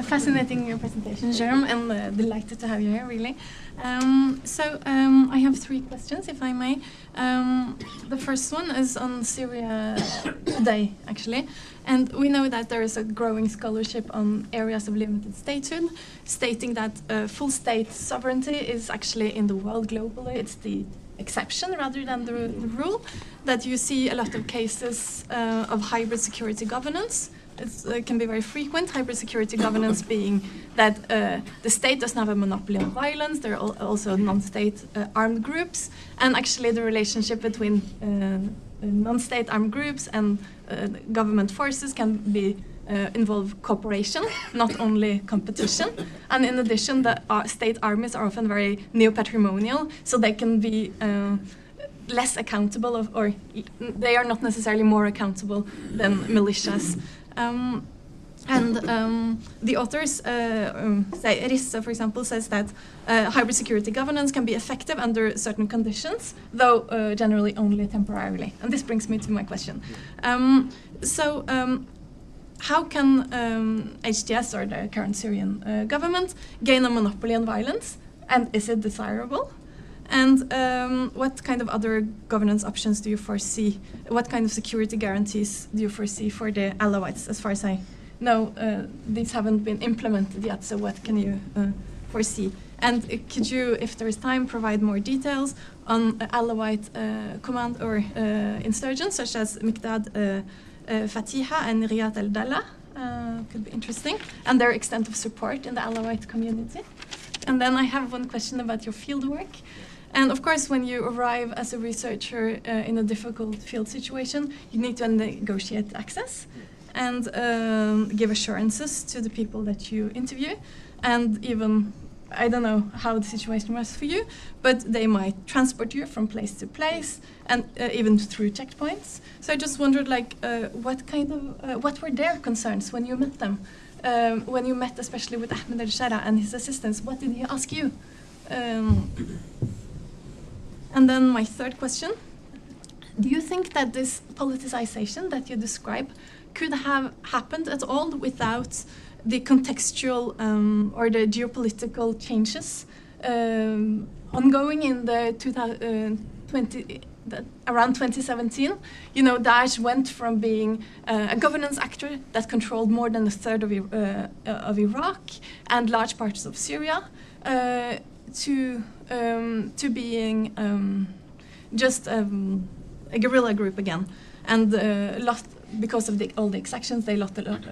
Fascinating presentation, Jerome, and delighted to have you here, really. I have 3 questions, if I may. The first one is on Syria today, actually. And we know that there is a growing scholarship on areas of limited statehood, stating that full state sovereignty is actually in the world globally. It's the exception rather than the rule, that you see a lot of cases of hybrid security governance. It can be very frequent, hybrid security governance being that the state doesn't have a monopoly on violence, there are also non-state armed groups, and actually the relationship between non-state armed groups and government forces can be involve cooperation, not only competition. And in addition, the state armies are often very neo-patrimonial, so they can be less accountable, or they are not necessarily more accountable than militias. The authors say, Risse, for example, says that hybrid security governance can be effective under certain conditions, though generally only temporarily. And this brings me to my question. How can HTS, or the current Syrian government, gain a monopoly on violence, and is it desirable? And what kind of other governance options do you foresee? What kind of security guarantees do you foresee for the Alawites? As far as I know, these haven't been implemented yet, so what can you foresee? And could you, if there is time, provide more details on Alawite command or insurgents, such as Miqdad Fatiha and Riyad al-Dalla. Could be interesting. And their extent of support in the Alawite community. And then I have one question about your fieldwork. And of course, when you arrive as a researcher in a difficult field situation, you need to negotiate access and give assurances to the people that you interview. And even, I don't know how the situation was for you, but they might transport you from place to place and even through checkpoints. So I just wondered, like, what were their concerns when you met them? When you met especially with Ahmed al-Shara and his assistants, what did he ask you? And then my third question, do you think that this politicization that you describe could have happened at all without the contextual or the geopolitical changes ongoing in the around 2017? You know, Daesh went from being a governance actor that controlled more than a third of Iraq and large parts of Syria to being just a guerrilla group again, and lost because of all the exactions. They lost a lot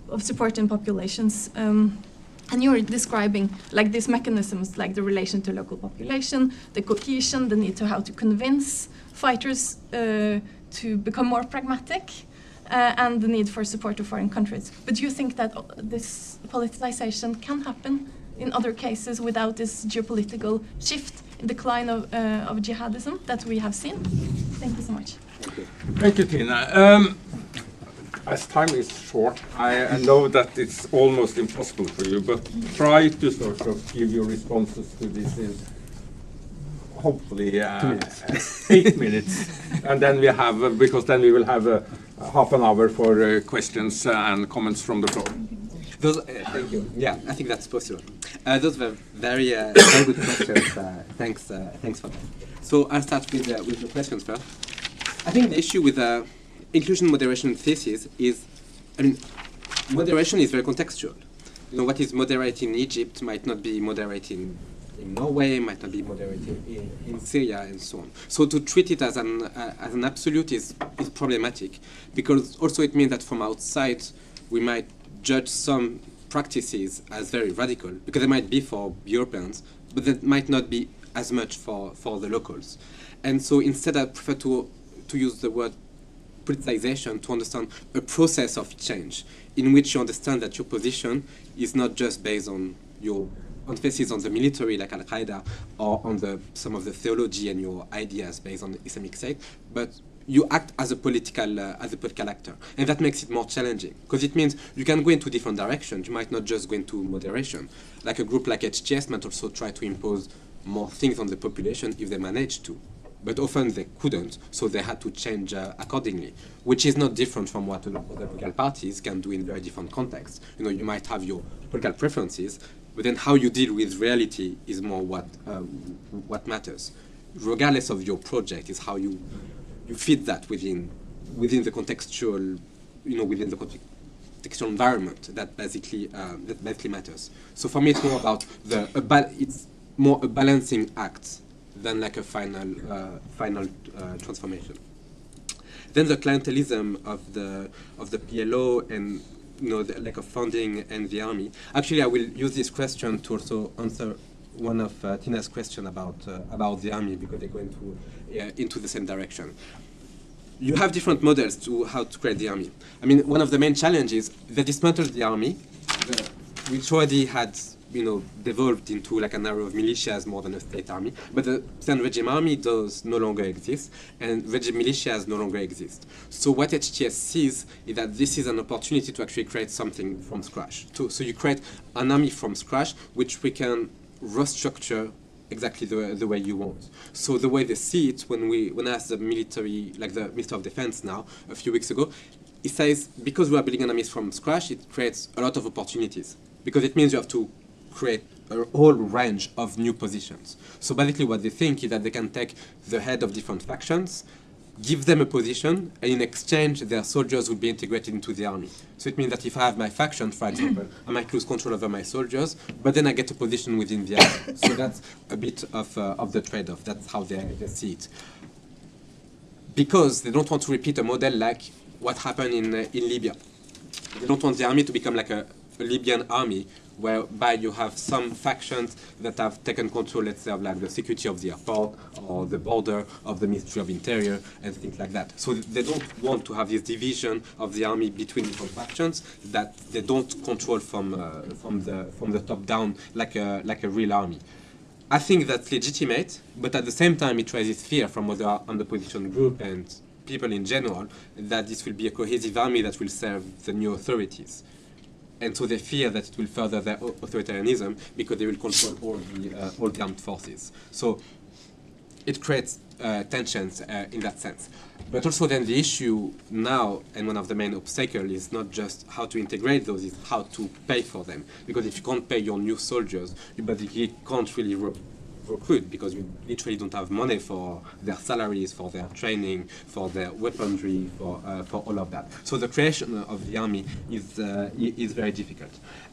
of support in populations. And you're describing like these mechanisms, like the relation to local population, the cohesion, the need to how to convince fighters to become more pragmatic, and the need for support to foreign countries. But do you think that this politicization can happen in other cases without this geopolitical shift in decline of jihadism that we have seen? Thank you so much.
Thank you, Tina. As time is short, I know that it's almost impossible for you, but try to sort of give your responses to this in hopefully 8 minutes. And then we have, because then we will have half an hour for questions and comments from the floor.
Thank you. Yeah, I think that's possible. Those were very good questions. Thanks for that. So I'll start with the questions first. I think the issue with inclusion moderation thesis is, I mean, moderation is very contextual. You know, what is moderate in Egypt might not be moderate in Norway, might not be moderate in Syria, and so on. So to treat it as an absolute is problematic, because also it means that from outside we might judge some practices as very radical, because they might be for Europeans, but that might not be as much for the locals. And so instead I prefer to use the word politicization to understand a process of change in which you understand that your position is not just based on your emphasis on the military like Al-Qaeda or on some of the theology and your ideas based on the Islamic State, but you act as a political actor, and that makes it more challenging because it means you can go into different directions. You might not just go into moderation. Like a group like HTS might also try to impose more things on the population if they manage to, but often they couldn't, so they had to change accordingly, which is not different from what other political parties can do in very different contexts. You know, you might have your political preferences, but then how you deal with reality is more what matters. Regardless of your project, is how you fit that within the contextual, within the contextual environment that basically matters. So for me, it's more about it's more a balancing act than like a final transformation. Then the clientelism of the PLO and the lack of funding and the army. Actually, I will use this question to also answer one of Tina's question about the army, because they go into the same direction. You have different models to how to create the army. I mean, one of the main challenges they dismantled the army, which already had devolved into like an area of militias more than a state army. But the Syrian regime army does no longer exist, and regime militias no longer exist. So what HTS sees is that this is an opportunity to actually create something from scratch. So you create an army from scratch, which we can restructure exactly the way you want. So the way they see it, when I asked the military, like the Minister of Defense now, a few weeks ago, he says, because we are building an army from scratch, it creates a lot of opportunities, because it means you have to create a whole range of new positions. So basically what they think is that they can take the head of different factions, give them a position, and in exchange their soldiers will be integrated into the army. So it means that if I have my faction, for example, I might lose control over my soldiers, but then I get a position within the army. So that's a bit of the trade-off. That's how they see it. because they don't want to repeat a model like what happened in Libya. They don't want the army to become like a Libyan army, whereby you have some factions that have taken control, let's say, of like the security of the airport or the border of the Ministry of Interior and things like that. So they don't want to have this division of the army between different factions that they don't control from the top down like a real army. I think that's legitimate, but at the same time it raises fear from other opposition group and people in general that this will be a cohesive army that will serve the new authorities. And so they fear that it will further their authoritarianism because they will control all the armed forces. So it creates tensions in that sense. But also then the issue now, and one of the main obstacles, is not just how to integrate those, it's how to pay for them. Because if you can't pay your new soldiers, you basically can't really recruit, because you literally don't have money for their salaries, for their training, for their weaponry, for all of that. So the creation of the army is very difficult.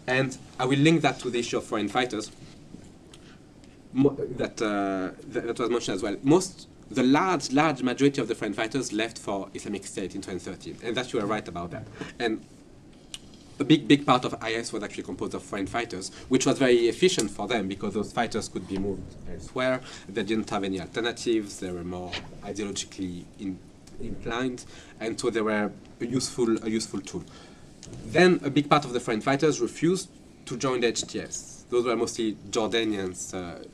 And I will link that to the issue of foreign fighters that was mentioned as well. The large majority of the foreign fighters left for Islamic State in 2013, and that you are right about that. And a big part of IS was actually composed of foreign fighters, which was very efficient for them because those fighters could be moved elsewhere. They didn't have any alternatives. They were more ideologically inclined, and so they were a useful tool. Then a big part of the foreign fighters refused to join the HTS. Those were mostly Jordanian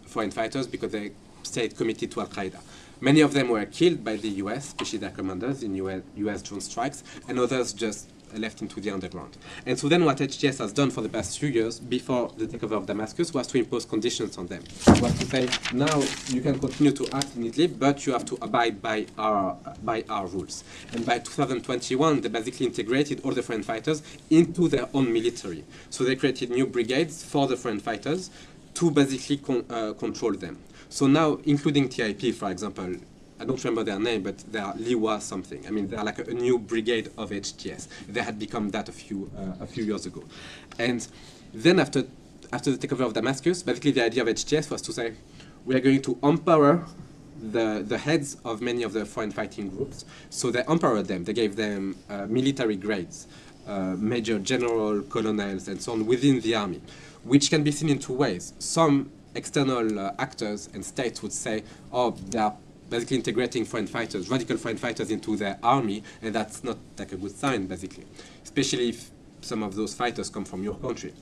foreign fighters because they stayed committed to Al-Qaeda. Many of them were killed by the US, especially their commanders in US drone strikes, and others just left into the underground. And so then what HTS has done for the past few years, before the takeover of Damascus, was to impose conditions on them. Was to say, now you can continue to act in Idlib, but you have to abide by our rules. And by 2021, they basically integrated all the foreign fighters into their own military. So they created new brigades for the foreign fighters to basically control them. So now, including TIP, for example, I don't remember their name, but they are Liwa something. I mean, they are like a new brigade of HTS. They had become that a few years ago. And then after the takeover of Damascus, basically the idea of HTS was to say, we are going to empower the heads of many of the foreign fighting groups. So they empowered them. They gave them military grades, major general, colonels, and so on within the army, which can be seen in two ways. Some external actors and states would say, oh, they are basically integrating foreign fighters, radical foreign fighters into their army, and that's not like a good sign, basically, especially if some of those fighters come from your country.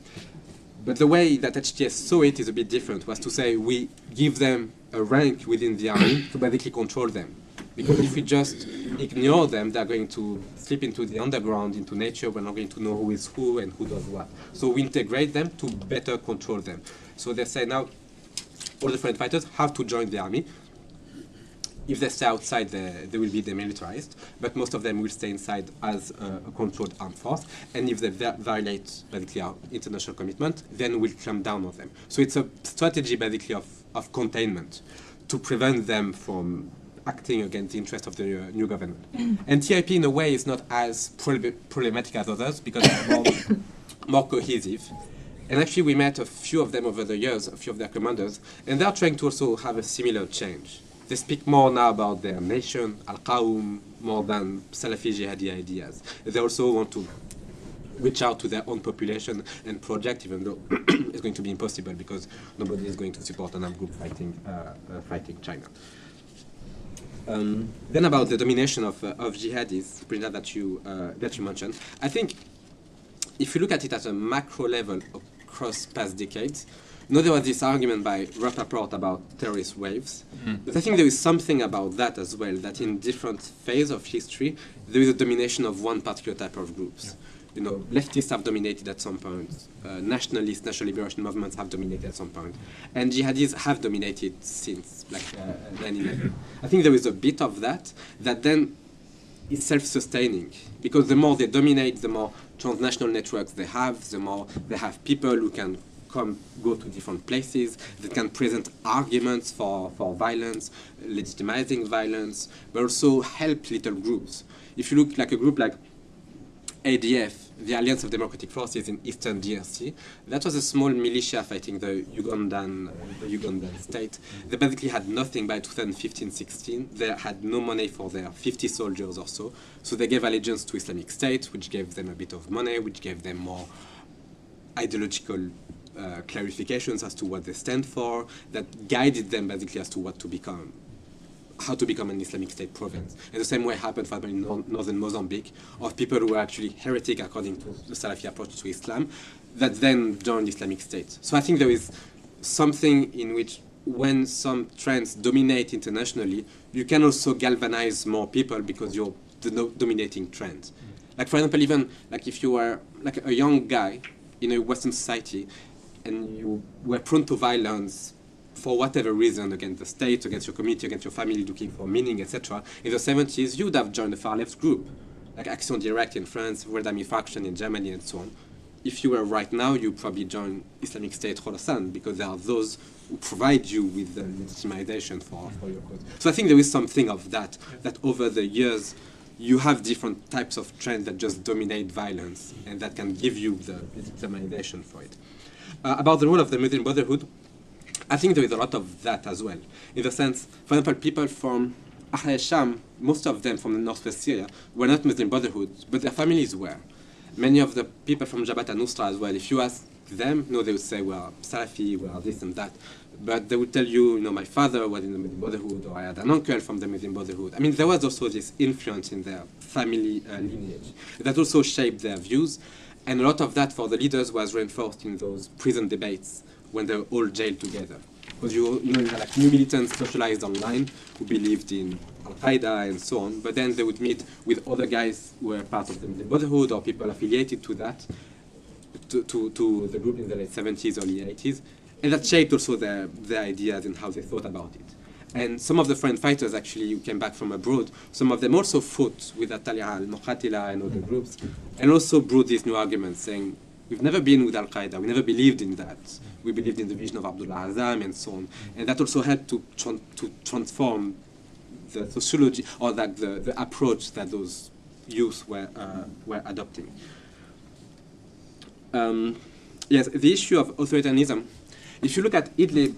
But the way that HTS saw it is a bit different, was to say we give them a rank within the army to basically control them. Because if we just ignore them, they're going to slip into the underground, into nature. We're not going to know who is who and who does what. So we integrate them to better control them. So they say now all the foreign fighters have to join the army. If they stay outside, they will be demilitarized, but most of them will stay inside as a controlled armed force. And if they violate basically our international commitment, then we'll clamp down on them. So it's a strategy basically of containment to prevent them from acting against the interest of the new government. And TIP in a way is not as problematic as others because they're more cohesive. And actually we met a few of them over the years, a few of their commanders, and they're trying to also have a similar change. They speak more now about their nation, Al-Qawm, more than Salafi jihadi ideas. They also want to reach out to their own population and project, even though it's going to be impossible because nobody is going to support an armed group fighting China. Then about the domination of jihadis, that you mentioned, I think if you look at it at a macro level across past decades, there was this argument by Rappaport about terrorist waves, but I think there is something about that as well, that in different phases of history, there is a domination of one particular type of groups. Leftists have dominated at some point, nationalist, national liberation movements have dominated at some point, and jihadis have dominated since 9/11. I think there is a bit of that then is self-sustaining, because the more they dominate, the more transnational networks they have, the more they have people who can go to different places, that can present arguments for violence, legitimizing violence, but also help little groups. If you look like a group like ADF, the Alliance of Democratic Forces in Eastern DRC. That was a small militia fighting the Ugandan state. They basically had nothing by 2015-16. They had no money for their 50 soldiers or so. So they gave allegiance to Islamic State, which gave them a bit of money, which gave them more ideological clarifications as to what they stand for, that guided them basically as to what to become, how to become an Islamic State province. And the same way happened, for example, in northern Mozambique, of people who were actually heretic according to the Salafi approach to Islam, that then joined Islamic State. So I think there is something in which when some trends dominate internationally, you can also galvanize more people because you're the dominating trend. Like, for example, even like if you were like a young guy in a Western society and you were prone to violence for whatever reason, against the state, against your community, against your family, looking for meaning, etc. In the 70s, you would have joined a far-left group, like Action Directe in France, Red Army Faction in Germany, and so on. If you were right now, you probably join Islamic State Khorasan, because there are those who provide you with the legitimization for your cause. So I think there is something of that over the years, you have different types of trends that just dominate violence, and that can give you the legitimization for it. About the role of the Muslim Brotherhood, I think there is a lot of that as well. In the sense, for example, people from Ahl al-Sham, most of them from the northwest Syria, were not Muslim Brotherhood, but their families were. Many of the people from Jabhat al-Nusra as well, if you ask them, they would say, well, Salafi, well, this and that. But they would tell you, my father was in the Muslim Brotherhood, or I had an uncle from the Muslim Brotherhood. I mean, there was also this influence in their family lineage that also shaped their views. And a lot of that for the leaders was reinforced in those prison debates when they were all jailed together. Because you had like new militants socialized online who believed in Al-Qaeda and so on, but then they would meet with other guys who were part of the Brotherhood or people affiliated to that, to the group in the late 70s, early 80s, and that shaped also their ideas and how they thought about it. And some of the foreign fighters actually who came back from abroad, some of them also fought with Al-Tali'a al-Muqatila and other groups, and also brought these new arguments saying, we've never been with Al-Qaeda, we never believed in that. We believed in the vision of Abdullah Azam and so on. And that also helped to transform the sociology, or that the approach that those youth were adopting. Yes, the issue of authoritarianism, if you look at Idlib,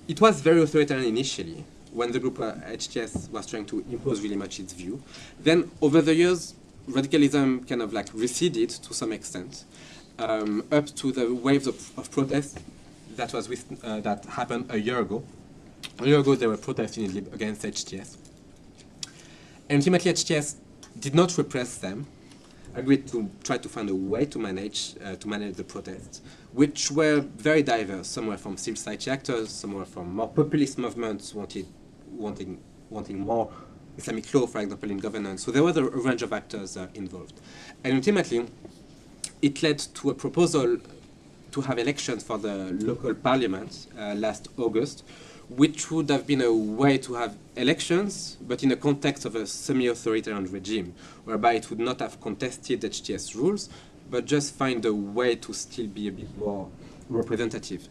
it was very authoritarian initially, when the group HTS was trying to impose really much its view. Then over the years, radicalism kind of like receded to some extent, up to the waves of protest that happened a year ago. A year ago, there were protests in Idlib against HTS. And ultimately, HTS did not repress them, agreed to try to find a way to manage the protests, which were very diverse. Some were from civil society actors, some were from more populist movements wanting more Islamic law, for example, in governance. So there was a range of actors involved. And ultimately, it led to a proposal to have elections for the local parliament last August, which would have been a way to have elections, but in a context of a semi-authoritarian regime, whereby it would not have contested HTS rules, but just find a way to still be a bit more representative.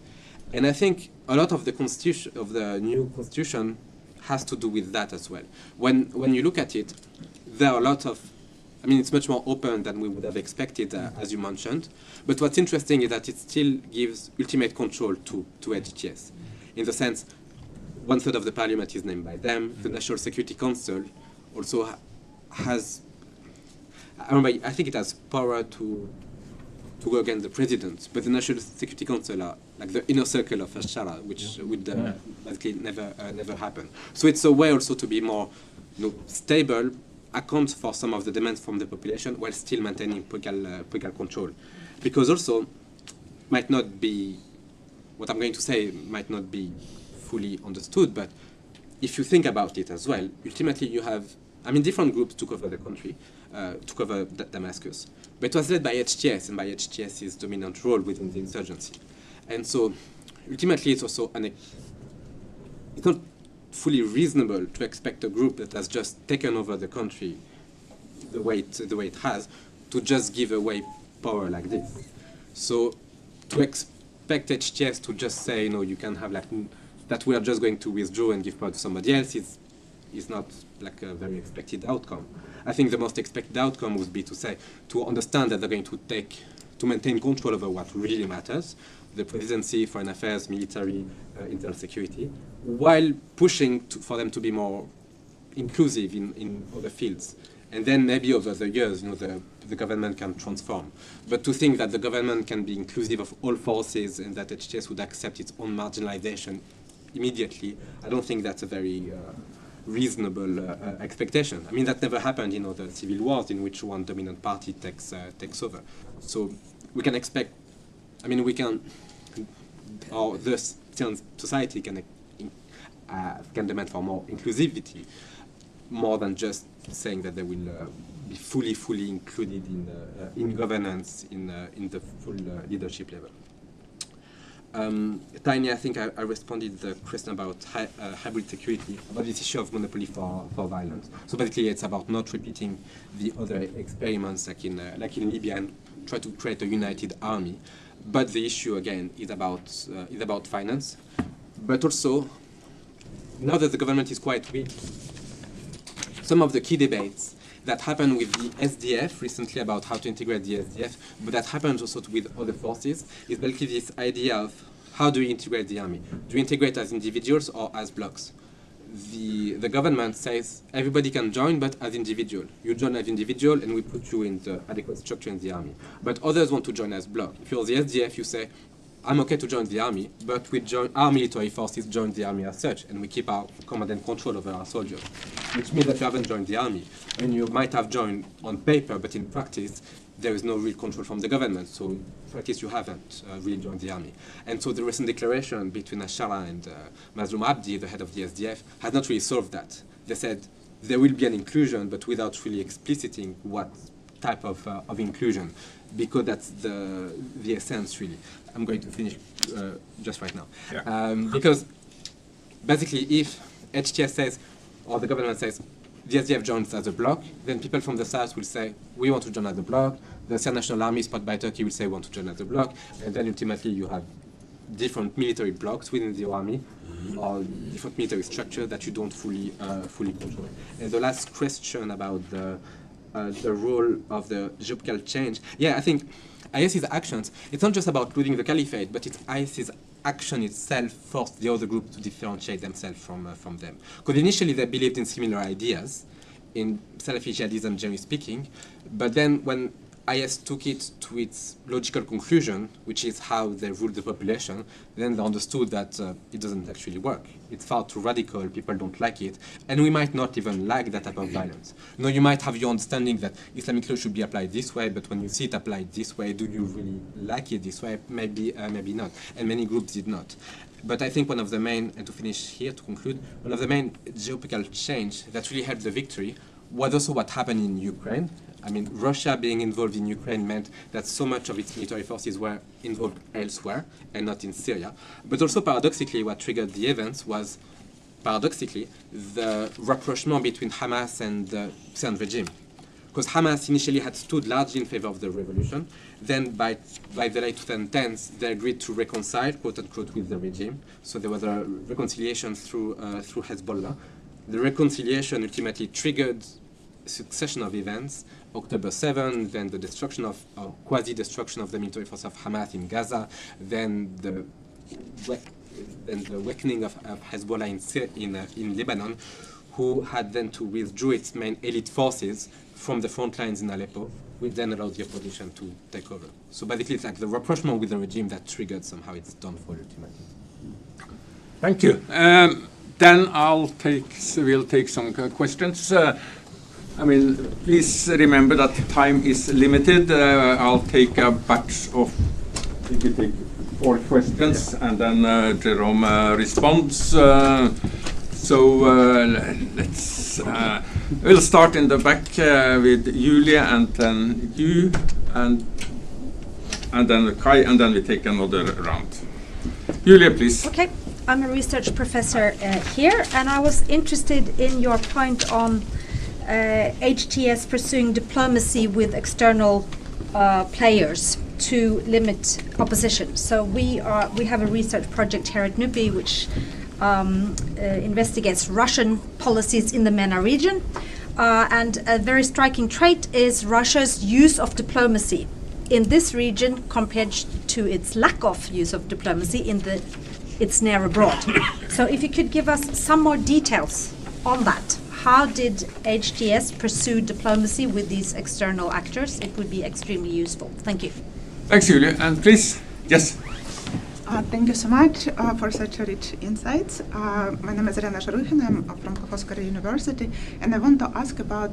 And I think a lot of the constitution, of the new constitution, has to do with that as well. When you look at it, there are a lot of, it's much more open than we would have expected, as you mentioned. But what's interesting is that it still gives ultimate control to HTS. In the sense, 1/3 of the parliament is named by them. The National Security Council also has, I think it has power to go against the president, but the National Security Council are like the inner circle of Ashara, which would basically never happen. So it's a way also to be more stable, account for some of the demands from the population while still maintaining political control. Because also, might not be, what I'm going to say might not be fully understood, but if you think about it as well, ultimately you have, different groups took over the country, took over Damascus, but it was led by HTS, and by HTS's dominant role within the insurgency. And so, ultimately it's also, it's not fully reasonable to expect a group that has just taken over the country the way it has, to just give away power like this. So, to expect HTS to just say, you can have that we are just going to withdraw and give power to somebody else is not like a very expected outcome. I think the most expected outcome would be to understand that they're going to maintain control over what really matters, the presidency, foreign affairs, military, internal security, while pushing for them to be more inclusive in other fields. And then maybe over the years, the government can transform. But to think that the government can be inclusive of all forces and that HTS would accept its own marginalization immediately, I don't think that's a very reasonable expectation. I mean, that never happened in other civil wars in which one dominant party takes over. So we can expect, or the Syrian society can demand for more inclusivity, more than just saying that they will be fully included in governance in the full leadership level. Tiny, I think I responded to the question about hybrid security, about this issue of monopoly for violence. So basically, it's about not repeating the other experiments like in Libya and try to create a united army. But the issue again is about finance, but also now that the government is quite weak, some of the key debates that happened with the SDF recently about how to integrate the SDF, but that happens also with other forces, is basically this idea of how do we integrate the army? Do we integrate as individuals or as blocks? The government says everybody can join, but as individual. You join as individual and we put you in the adequate structure in the army. But others want to join as block. If you're the SDF, you say, I'm okay to join the army, but we join our military forces join the army as such, and we keep our command and control over our soldiers, which means that you haven't joined the army. And you might have joined on paper, but in practice, there is no real control from the government. So in practice, you haven't really joined the army. And so the recent declaration between Ashara and Mazloum Abdi, the head of the SDF, has not really solved that. They said there will be an inclusion, but without really expliciting what type of inclusion, because that's the essence, really. I'm going to finish just right now. Yeah. Because basically, if HTS says, or the government says, the SDF joins as a bloc, then people from the south will say, we want to join as a bloc. The Syrian National Army, spot by Turkey, will say, we want to join as a bloc. And then ultimately, you have different military blocks within the army, or different military structure that you don't fully control. And the last question about the role of the geopolitical change. Yeah, I think IS's actions, it's not just about losing the caliphate, but it's IS's action itself forced the other group to differentiate themselves from them. Because initially they believed in similar ideas, in Salafi jihadism, generally speaking, but then when IS took it to its logical conclusion, which is how they rule the population, then they understood that it doesn't actually work. It's far too radical, people don't like it, and we might not even like that type of violence. You might have your understanding that Islamic law should be applied this way, but when you see it applied this way, do you really like it this way? Maybe not, and many groups did not. But I think one of the main, and to finish here, to conclude, one of the main geopolitical change that really helped the victory was also what happened in Ukraine. I mean, Russia being involved in Ukraine meant that so much of its military forces were involved elsewhere and not in Syria. But also, paradoxically, what triggered the events was, paradoxically, the rapprochement between Hamas and the Syrian regime. Because Hamas initially had stood largely in favor of the revolution. Then, by the late 2010s, they agreed to reconcile, quote-unquote, with the regime. So there was a reconciliation through Hezbollah. The reconciliation ultimately triggered a succession of events. October 7, then the destruction of, quasi-destruction of the military force of Hamas in Gaza, then the weakening of Hezbollah in Lebanon, who had then to withdraw its main elite forces from the front lines in Aleppo, which then allowed the opposition to take over. So basically, it's like the rapprochement with the regime that triggered somehow its downfall ultimately.
Thank you. Then we'll take some questions. Please remember that time is limited. I'll take a batch of, we take 4 questions, and then Jerome responds. We'll start in the back with Julia, and then you, and then Kai, and then we take another round. Julia, please.
Okay, I'm a research professor here, and I was interested in your point on HTS pursuing diplomacy with external players to limit opposition. So we have a research project here at NUPI which investigates Russian policies in the MENA region. and a very striking trait is Russia's use of diplomacy in this region compared to its lack of use of diplomacy in its near abroad. So if you could give us some more details on that. How did HTS pursue diplomacy with these external actors? It would be extremely useful. Thank you.
Thanks, Julia. And please, yes.
Thank you so much for such rich insights. My name is Irena Sharuhin. I'm from Durham University, and I want to ask about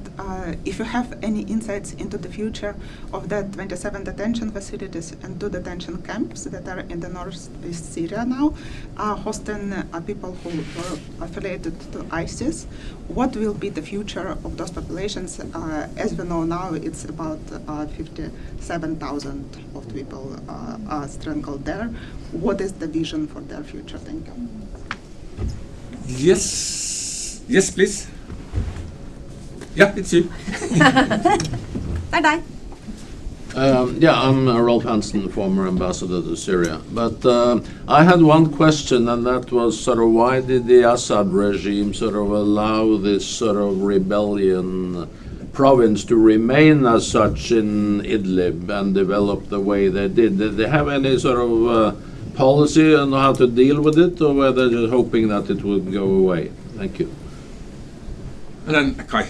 if you have any insights into the future of the 27 detention facilities and 2 detention camps that are in the northeast Syria now, hosting people who were affiliated to ISIS. What will be the future of those populations? As we know now, it's about 57,000 of people are strangled there. What is the vision for their future? Thank you.
Yes. Yes, please. Yeah, it's you.
Bye-bye.
Yeah, I'm Rolf Hansen, former ambassador to Syria. But I had one question, and that was sort of why did the Assad regime sort of allow this sort of rebellion province to remain as such in Idlib and develop the way they did? Did they have any sort of policy on how to deal with it, or were they just hoping that it would go away? Thank you.
And then Kai.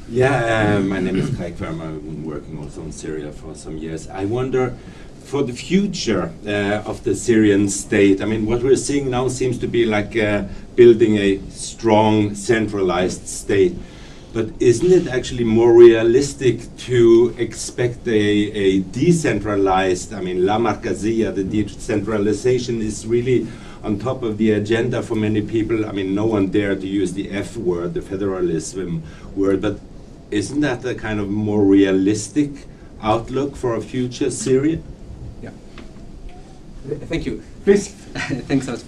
Yeah, my name is Kai Kverm. I've been working also in Syria for some years. I wonder, for the future of the Syrian state, I mean, what we're seeing now seems to be like building a strong, centralized state. But isn't it actually more realistic to expect a decentralized, I mean, La Markazia, the decentralization is really on top of the agenda for many people. I mean, no one dared to use the F word, the federalism word, but isn't that a kind of more realistic outlook for a future Syria?
Yeah. Thank you.
Please.
Thanks a lot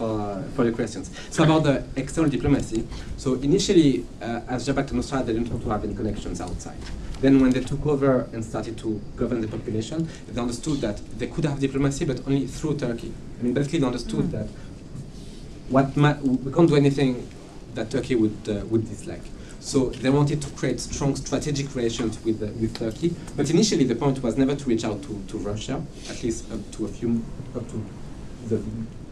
for your questions. So about the external diplomacy, so initially, as Jabhat al-Nusra, they didn't want to have any connections outside. Then when they took over and started to govern the population, they understood that they could have diplomacy, but only through Turkey. I mean, basically they understood that we can't do anything that Turkey would dislike. So they wanted to create strong strategic relations with Turkey. But initially the point was never to reach out to Russia, at least up to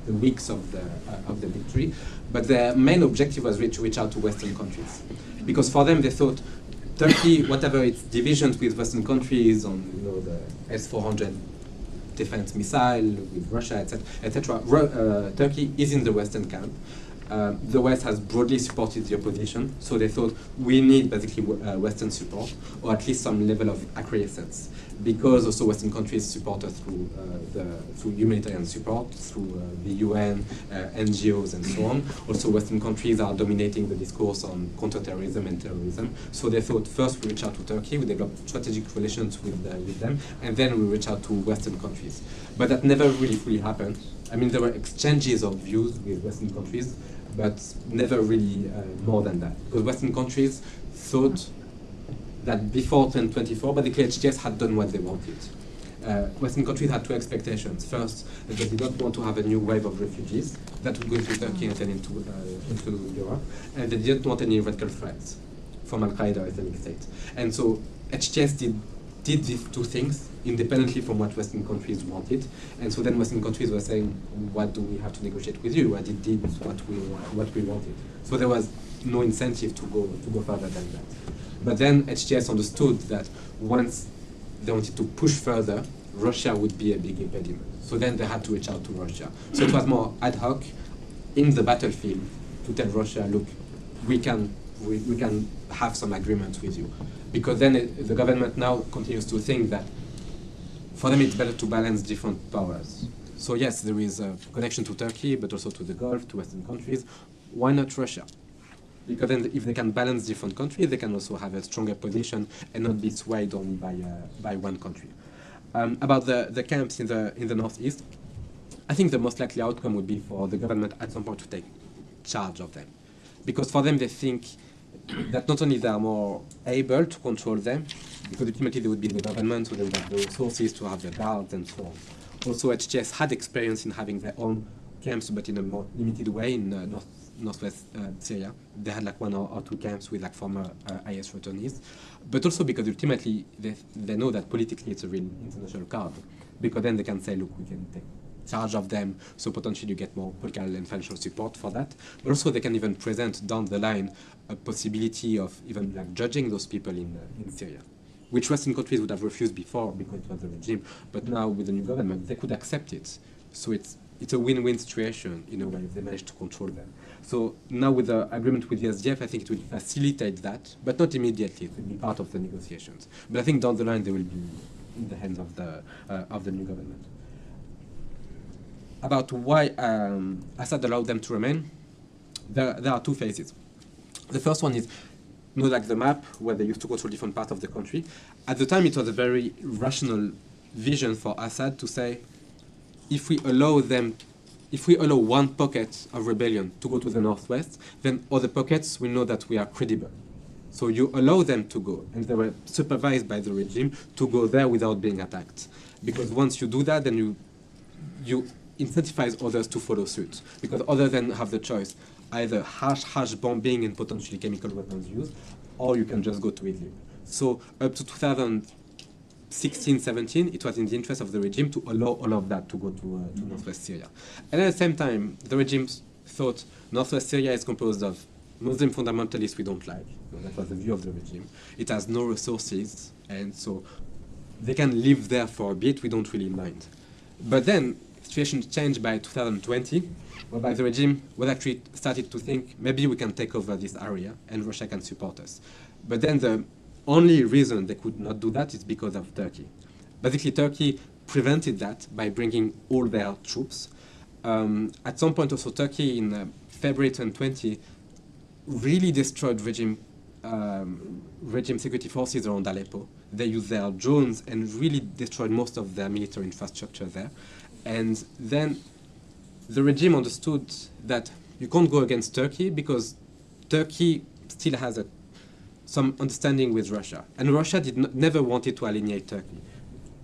the weeks of the victory. But their main objective was to reach out to Western countries, because for them they thought Turkey, whatever its divisions with Western countries on the S-400 defense missile with Russia, etc. Turkey is in the Western camp. The West has broadly supported the opposition, so they thought we need basically Western support, or at least some level of acquiescence, because also Western countries support us through humanitarian support, through the UN, NGOs, and so on. Also, Western countries are dominating the discourse on counterterrorism and terrorism. So they thought first we reach out to Turkey, we develop strategic relations with them, and then we reach out to Western countries. But that never really fully happened. I mean, there were exchanges of views with Western countries, but never really more than that. Because Western countries thought that before 2024, but the HTS had done what they wanted. Western countries had 2 expectations. First, that they did not want to have a new wave of refugees that would go into Turkey and then into Europe, and they didn't want any radical threats from Al-Qaeda or Islamic State. And so HTS did these 2 things independently from what Western countries wanted. And so then Western countries were saying, what do we have to negotiate with you? And it did what we wanted. So there was no incentive to go further than that. But then HTS understood that once they wanted to push further, Russia would be a big impediment. So then they had to reach out to Russia. So it was more ad hoc in the battlefield to tell Russia, look, we can have some agreements with you. Because then the government now continues to think that for them it's better to balance different powers. So yes, there is a connection to Turkey, but also to the Gulf, to Western countries. Why not Russia? Because then if they can balance different countries, they can also have a stronger position and not be swayed only by one country. About the camps in the northeast, I think the most likely outcome would be for the government at some point to take charge of them. Because for them, they think that not only they are more able to control them, because ultimately they would be the government, so they would have the resources to have the guards and so on. Also, HTS had experience in having their own camps, but in a more limited way in northwest Syria. They had like 1 or 2 camps with like former IS returnees, but also because ultimately they know that politically it's a real international card, because then they can say, look, we can take charge of them, so potentially you get more political and financial support for that. But also they can even present down the line a possibility of even like judging those people in Syria, which Western countries would have refused before because it was the regime, but now with the new government they could accept it. So it's a win-win situation in a way if they manage to control them. So now with the agreement with the SDF, I think it will facilitate that, but not immediately. It will be part of the negotiations. But I think down the line they will be in the hands of the new government. About why Assad allowed them to remain, there are 2 phases. The first one is, like the map where they used to control different parts of the country. At the time, it was a very rational vision for Assad to say, if we allow one pocket of rebellion to go to the northwest, then other pockets will know that we are credible. So you allow them to go, and they were supervised by the regime to go there without being attacked. Because once you do that, then you incentivize others to follow suit, because others then have the choice, either harsh bombing and potentially chemical weapons use, or you can just go to Idlib. So up to 2016-17, it was in the interest of the regime to allow all of that to go to northwest Syria. And at the same time, the regime thought northwest Syria is composed of Muslim fundamentalists we don't like. That was the view of the regime. It has no resources, and so they can live there for a bit, we don't really mind. But then, situation changed by 2020, whereby the regime was actually started to think maybe we can take over this area and Russia can support us. But then the only reason they could not do that is because of Turkey. Basically, Turkey prevented that by bringing all their troops. At some point also, Turkey in February 2020 really destroyed regime security forces around Aleppo. They used their drones and really destroyed most of their military infrastructure there. And then the regime understood that you can't go against Turkey because Turkey still has some understanding with Russia. And Russia never wanted to alienate Turkey.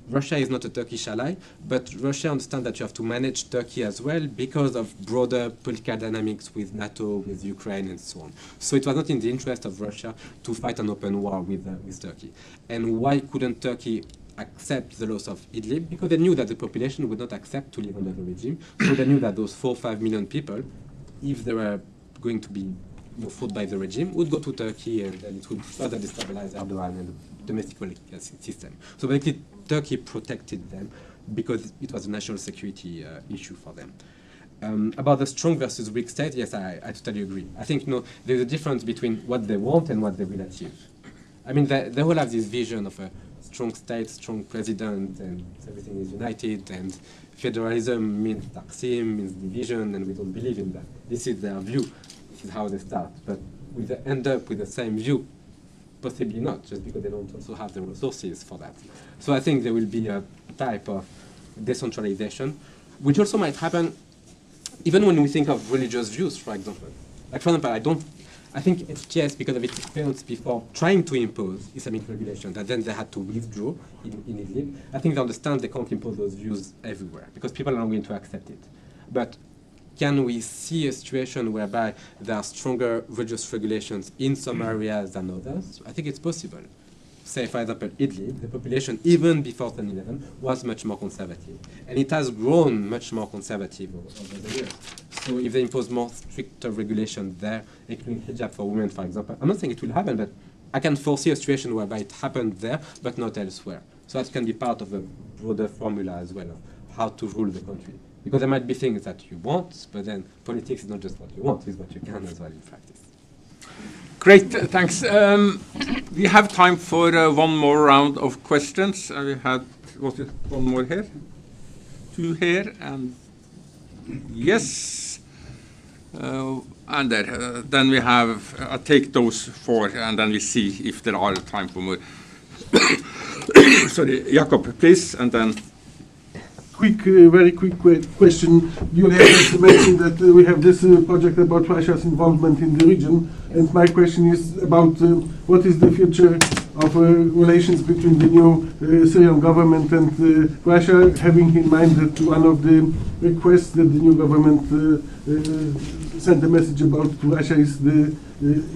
Russia is not a Turkish ally, but Russia understands that you have to manage Turkey as well because of broader political dynamics with NATO, with Ukraine, and so on. So it was not in the interest of Russia to fight an open war with Turkey. And why couldn't Turkey accept the loss of Idlib? Because they knew that the population would not accept to live under the regime. So they knew that those 4 or 5 million people, if they were going to be fought by the regime, would go to Turkey, and then it would further destabilize Erdogan and the domestic political system. So basically, Turkey protected them because it was a national security issue for them. About the strong versus weak state, yes, I totally agree. I think there's a difference between what they want and what they will achieve. I mean, they all have this vision of a strong state, strong president, and everything is united, and federalism means Taksim, means division, and we don't believe in that. This is their view. This is how they start. But will they end up with the same view? Possibly not, just because they don't also have the resources for that. So I think there will be a type of decentralization, which also might happen even when we think of religious views, for example. Like, for example, I think HTS, because of its experience before trying to impose Islamic regulation, that then they had to withdraw in Idlib, I think they understand they can't impose those views everywhere, because people are not going to accept it. But can we see a situation whereby there are stronger religious regulations in some areas than others? I think it's possible. Say, for example, Idlib, the population, even before 2011, was much more conservative. And it has grown much more conservative over the years. So if they impose more stricter regulations there, including hijab for women, for example, I'm not saying it will happen, but I can foresee a situation whereby it happened there, but not elsewhere. So that can be part of a broader formula as well of how to rule the country. Because there might be things that you want, but then politics is not just what you want, it's what you can as well in practice.
Great, thanks. We have time for one more round of questions. We had, was it one more here? 2 here, and yes. And there. Then we have, I'll take those 4, and then we see if there are time for more. Sorry, Jakob, please, and then.
Very quick question. You have mentioned that we have this project about Russia's involvement in the region, and my question is about what is the future of relations between the new Syrian government and Russia, having in mind that one of the requests that the new government sent a message about to Russia is the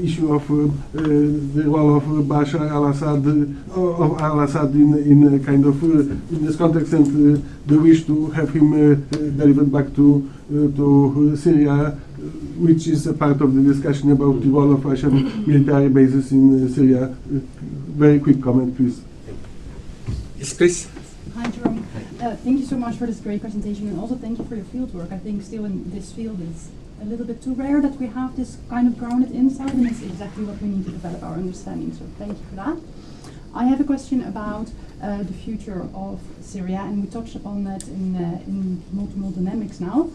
issue of the role of Bashar al-Assad in a kind of in this context, and the wish to have him delivered back to Syria, which is a part of the discussion about the role of Russian military bases in Syria. Very quick comment, please.
Yes, please.
Hi, Jerome. Thank you so much for this great presentation, and also thank you for your field work. I think still in this field it's a little bit too rare that we have this kind of grounded insight, and it's exactly what we need to develop our understanding. So thank you for that. I have a question about the future of Syria, and we touched upon that in multiple dynamics now.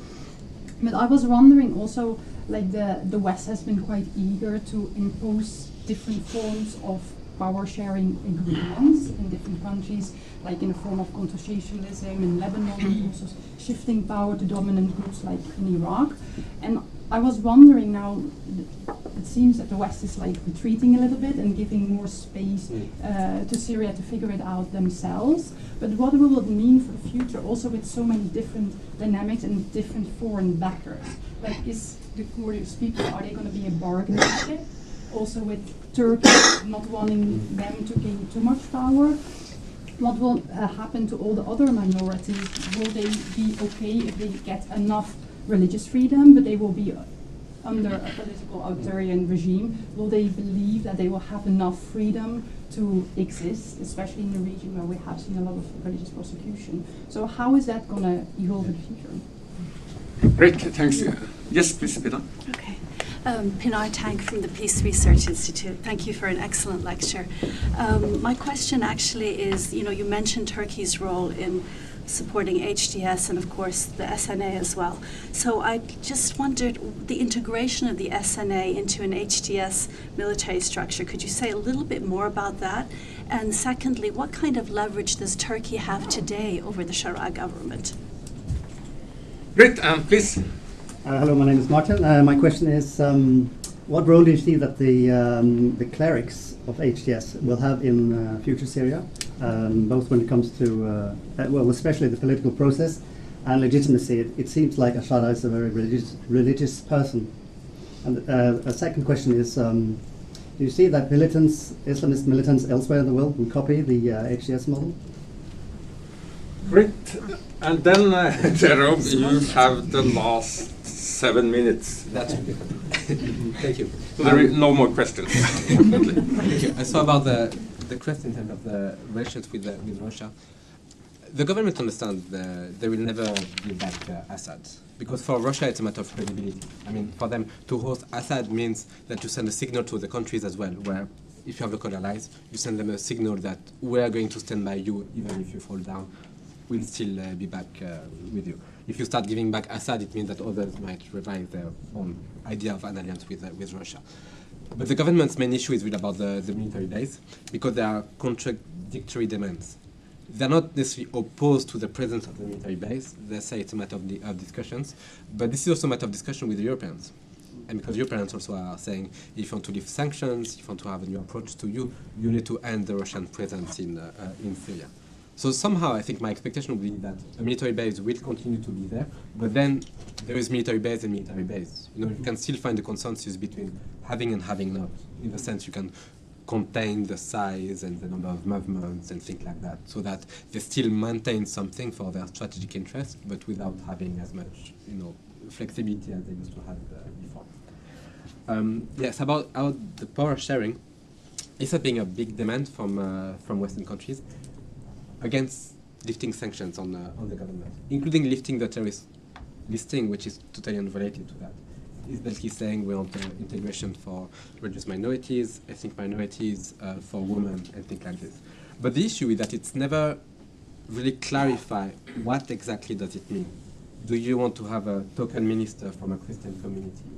But I was wondering also, like the West has been quite eager to impose different forms of power sharing agreements in different countries, like in the form of counter-socialism in Lebanon, also shifting power to dominant groups like in Iraq. And I was wondering now, it seems that the West is like retreating a little bit and giving more space to Syria to figure it out themselves. But what will it mean for the future, also with so many different dynamics and different foreign backers? Like, is the Kurdish people, are they going to be a bargaining chip? Also with Turkey not wanting them to gain too much power? What will happen to all the other minorities? Will they be okay if they get enough religious freedom, but they will be under a political authoritarian regime? Will they believe that they will have enough freedom to exist, especially in the region where we have seen a lot of religious persecution? So how is that going to evolve in the future?
Great, thanks. Yes, please, Pina.
Okay. Pinay Tank from the Peace Research Institute. Thank you for an excellent lecture. My question actually is, you mentioned Turkey's role in supporting HTS and of course the SNA as well. So I just wondered the integration of the SNA into an HTS military structure. Could you say a little bit more about that? And secondly, what kind of leverage does Turkey have today over the Shara government?
Great, please.
Hello, my name is Martin. My question is, what role do you see that the clerics of HTS will have in future Syria, both when it comes to, well, especially the political process and legitimacy? It seems like Assad is a very religious person. And a second question is, do you see that Islamist militants elsewhere in the world will copy the HTS model?
Great. And then, Jerome, you have the last 7 minutes.
That's Thank you.
So there is no more questions.
Thank you. So about the question in terms of the relations with Russia, the government understands they will never give back Assad, because for Russia it's a matter of credibility. I mean, for them to host Assad means that you send a signal to the countries as well, where if you have local allies, you send them a signal that we are going to stand by you even if you fall down. We'll still be back with you. If you start giving back Assad, it means that others might revise their own idea of an alliance with Russia. But the government's main issue is really about the military base, because there are contradictory demands. They're not necessarily opposed to the presence of the military base. They say it's a matter of discussions, but this is also a matter of discussion with the Europeans. And because Europeans also are saying, if you want to lift sanctions, if you want to have a new approach to you need to end the Russian presence in Syria. So somehow I think my expectation would be that a military base will continue to be there, but then there is military base and military base. You can still find a consensus between having and having not. In the sense you can contain the size and the number of movements and things like that, so that they still maintain something for their strategic interests, but without having as much, flexibility as they used to have before. Yes, about the power sharing, it's not being a big demand from Western countries against lifting sanctions on the government, including lifting the terrorist listing, which is totally unrelated to that. It's basically saying we want integration for religious minorities, ethnic minorities, for women, and things like this. But the issue is that it's never really clarified what exactly does it mean. Do you want to have a token minister from a Christian community?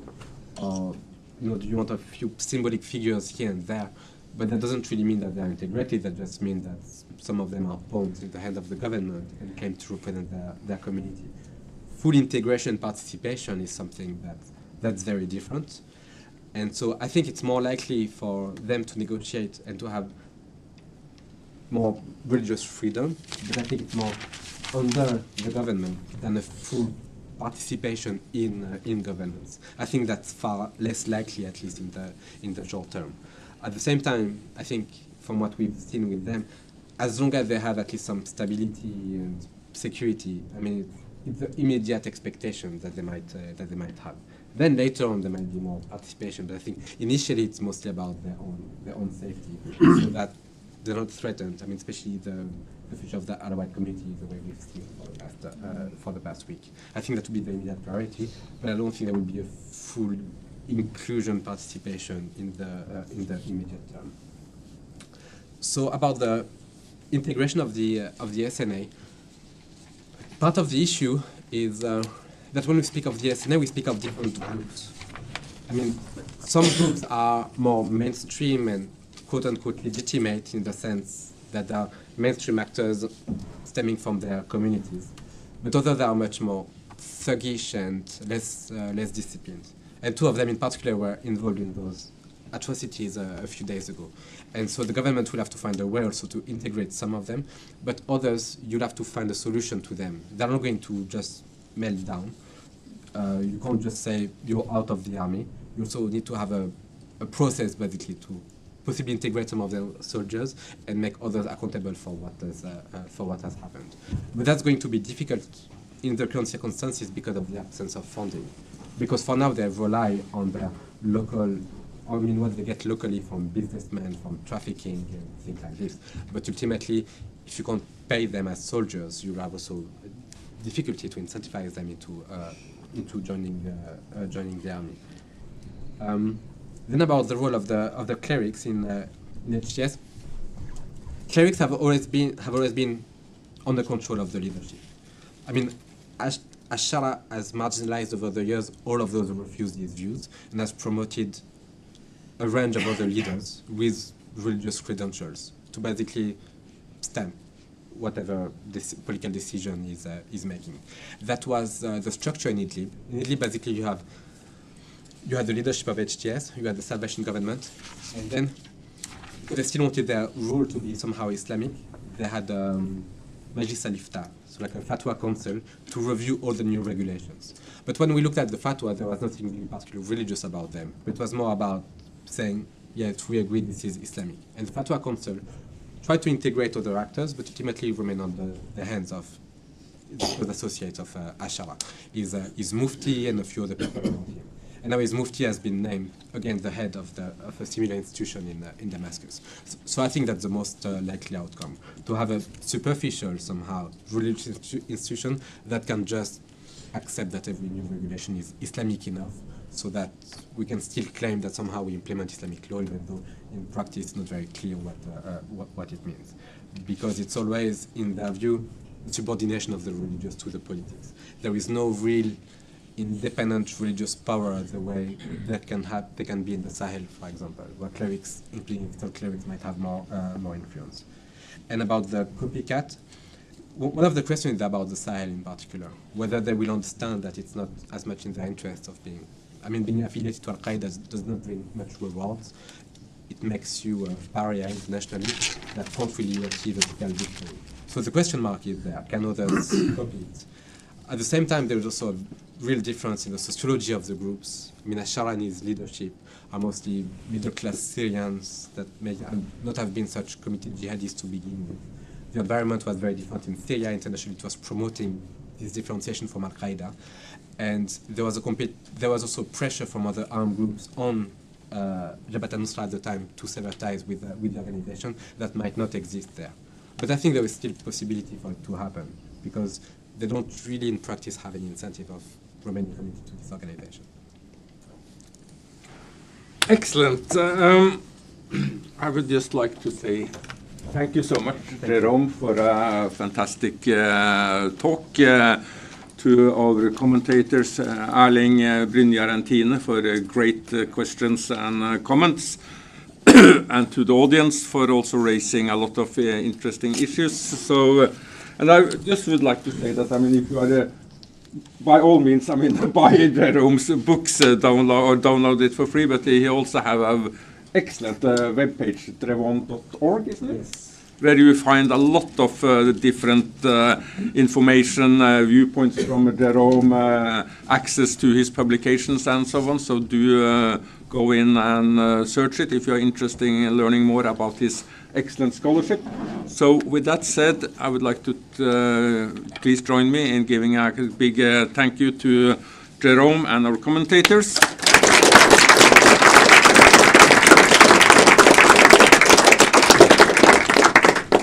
Or do you want a few symbolic figures here and there? But that doesn't really mean that they're integrated. That just means that some of them are pawns in the hand of the government and came to represent their community. Full integration participation is something that's very different. And so I think it's more likely for them to negotiate and to have more religious freedom, but I think it's more under the government than a full participation in governance. I think that's far less likely, at least in the short term. At the same time, I think from what we've seen with them, as long as they have at least some stability and security, I mean, it's the immediate expectation that they might have. Then later on there might be more participation, but I think initially it's mostly about their own safety, so that they're not threatened. I mean, especially the future of the Alawite community, the way we've seen for the past week. I think that would be the immediate priority, but I don't think there will be a full inclusion participation in the immediate term. So about the integration of the SNA, part of the issue is that when we speak of the SNA, we speak of different groups. I mean, some groups are more mainstream and quote-unquote legitimate in the sense that they are mainstream actors stemming from their communities. But others are much more thuggish and less disciplined. And two of them in particular were involved in those atrocities a few days ago. And so the government will have to find a way also to integrate some of them, but others, you'll have to find a solution to them. They're not going to just melt down. You can't just say you're out of the army. You also need to have a process basically to possibly integrate some of the soldiers and make others accountable for what has happened. But that's going to be difficult in the current circumstances because of the absence of funding. Because for now they rely on their local, I mean what they get locally from businessmen, from trafficking and things like this. But ultimately, if you can't pay them as soldiers, you have also difficulty to incentivize them into joining the army. Then about the role of the clerics in HTS, clerics have always been under control of the leadership. I mean, Ashara has marginalized over the years all of those who refused his views and has promoted a range of other leaders with religious credentials to basically stamp whatever this political decision is making. That was the structure in Idlib. In Idlib, basically, you had the leadership of HTS, you had the Salvation government, and then they still wanted their rule to be somehow Islamic. They had Majlis al-Ifta, so like a fatwa council, to review all the new regulations. But when we looked at the fatwa, there was nothing really particularly religious about them. It was more about saying, yes, we agree this is Islamic. And the fatwa council tried to integrate other actors, but ultimately remain on the hands of the associates of Ashara. Is Mufti and a few other people around him. And now his Mufti has been named, again, the head of a similar institution in Damascus. So I think that's the most likely outcome, to have a superficial, somehow, religious institution that can just accept that every new regulation is Islamic enough so that we can still claim that somehow we implement Islamic law, even though in practice it's not very clear what it means. Because it's always, in their view, the subordination of the religious to the politics. There is no real independent religious power the way they can be in the Sahel, for example, where clerics, including third clerics, might have more influence. And about the copycat, one of the questions is about the Sahel in particular, whether they will understand that it's not as much in their interest of being affiliated to Al-Qaeda does not bring much rewards. It makes you a pariah internationally that can't really achieve a political victory. So the question mark is there, can others copy it? At the same time, there is also a real difference in the sociology of the groups. I mean, Ashara and his leadership are mostly middle-class Syrians that may not have been such committed jihadists to begin with. The environment was very different in Syria. Internationally, it was promoting this differentiation from Al-Qaeda. And there was also pressure from other armed groups on Jabhat al-Nusra at the time to sever ties with the organization that might not exist there. But I think there is still possibility for it to happen, because they don't really in practice have any incentive of remaining committed to this organization.
Excellent. I would just like to say thank you so much, Jerome, for a fantastic talk. To our commentators, Erling, Brynjar and Tine, for great questions and comments. And to the audience for also raising a lot of interesting issues. So, and I just would like to say that, I mean, if you are, by all means, I mean, buy Jerome's books, download it for free, but he also have an excellent webpage, drevon.org, isn't it?
Yes.
where you find a lot of different information, viewpoints from Jerome, access to his publications and so on. So do go in and search it if you're interested in learning more about his excellent scholarship. So with that said, I would like to please join me in giving a big thank you to Jerome and our commentators.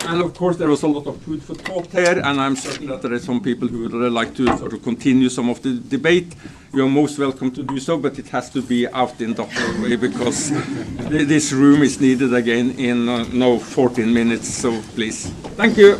And of course, there was a lot of food for thought here, and I'm certain that there are some people who would like to sort of continue some of the debate. You are most welcome to do so, but it has to be out in the hallway because this room is needed again in 14 minutes. So please, thank you.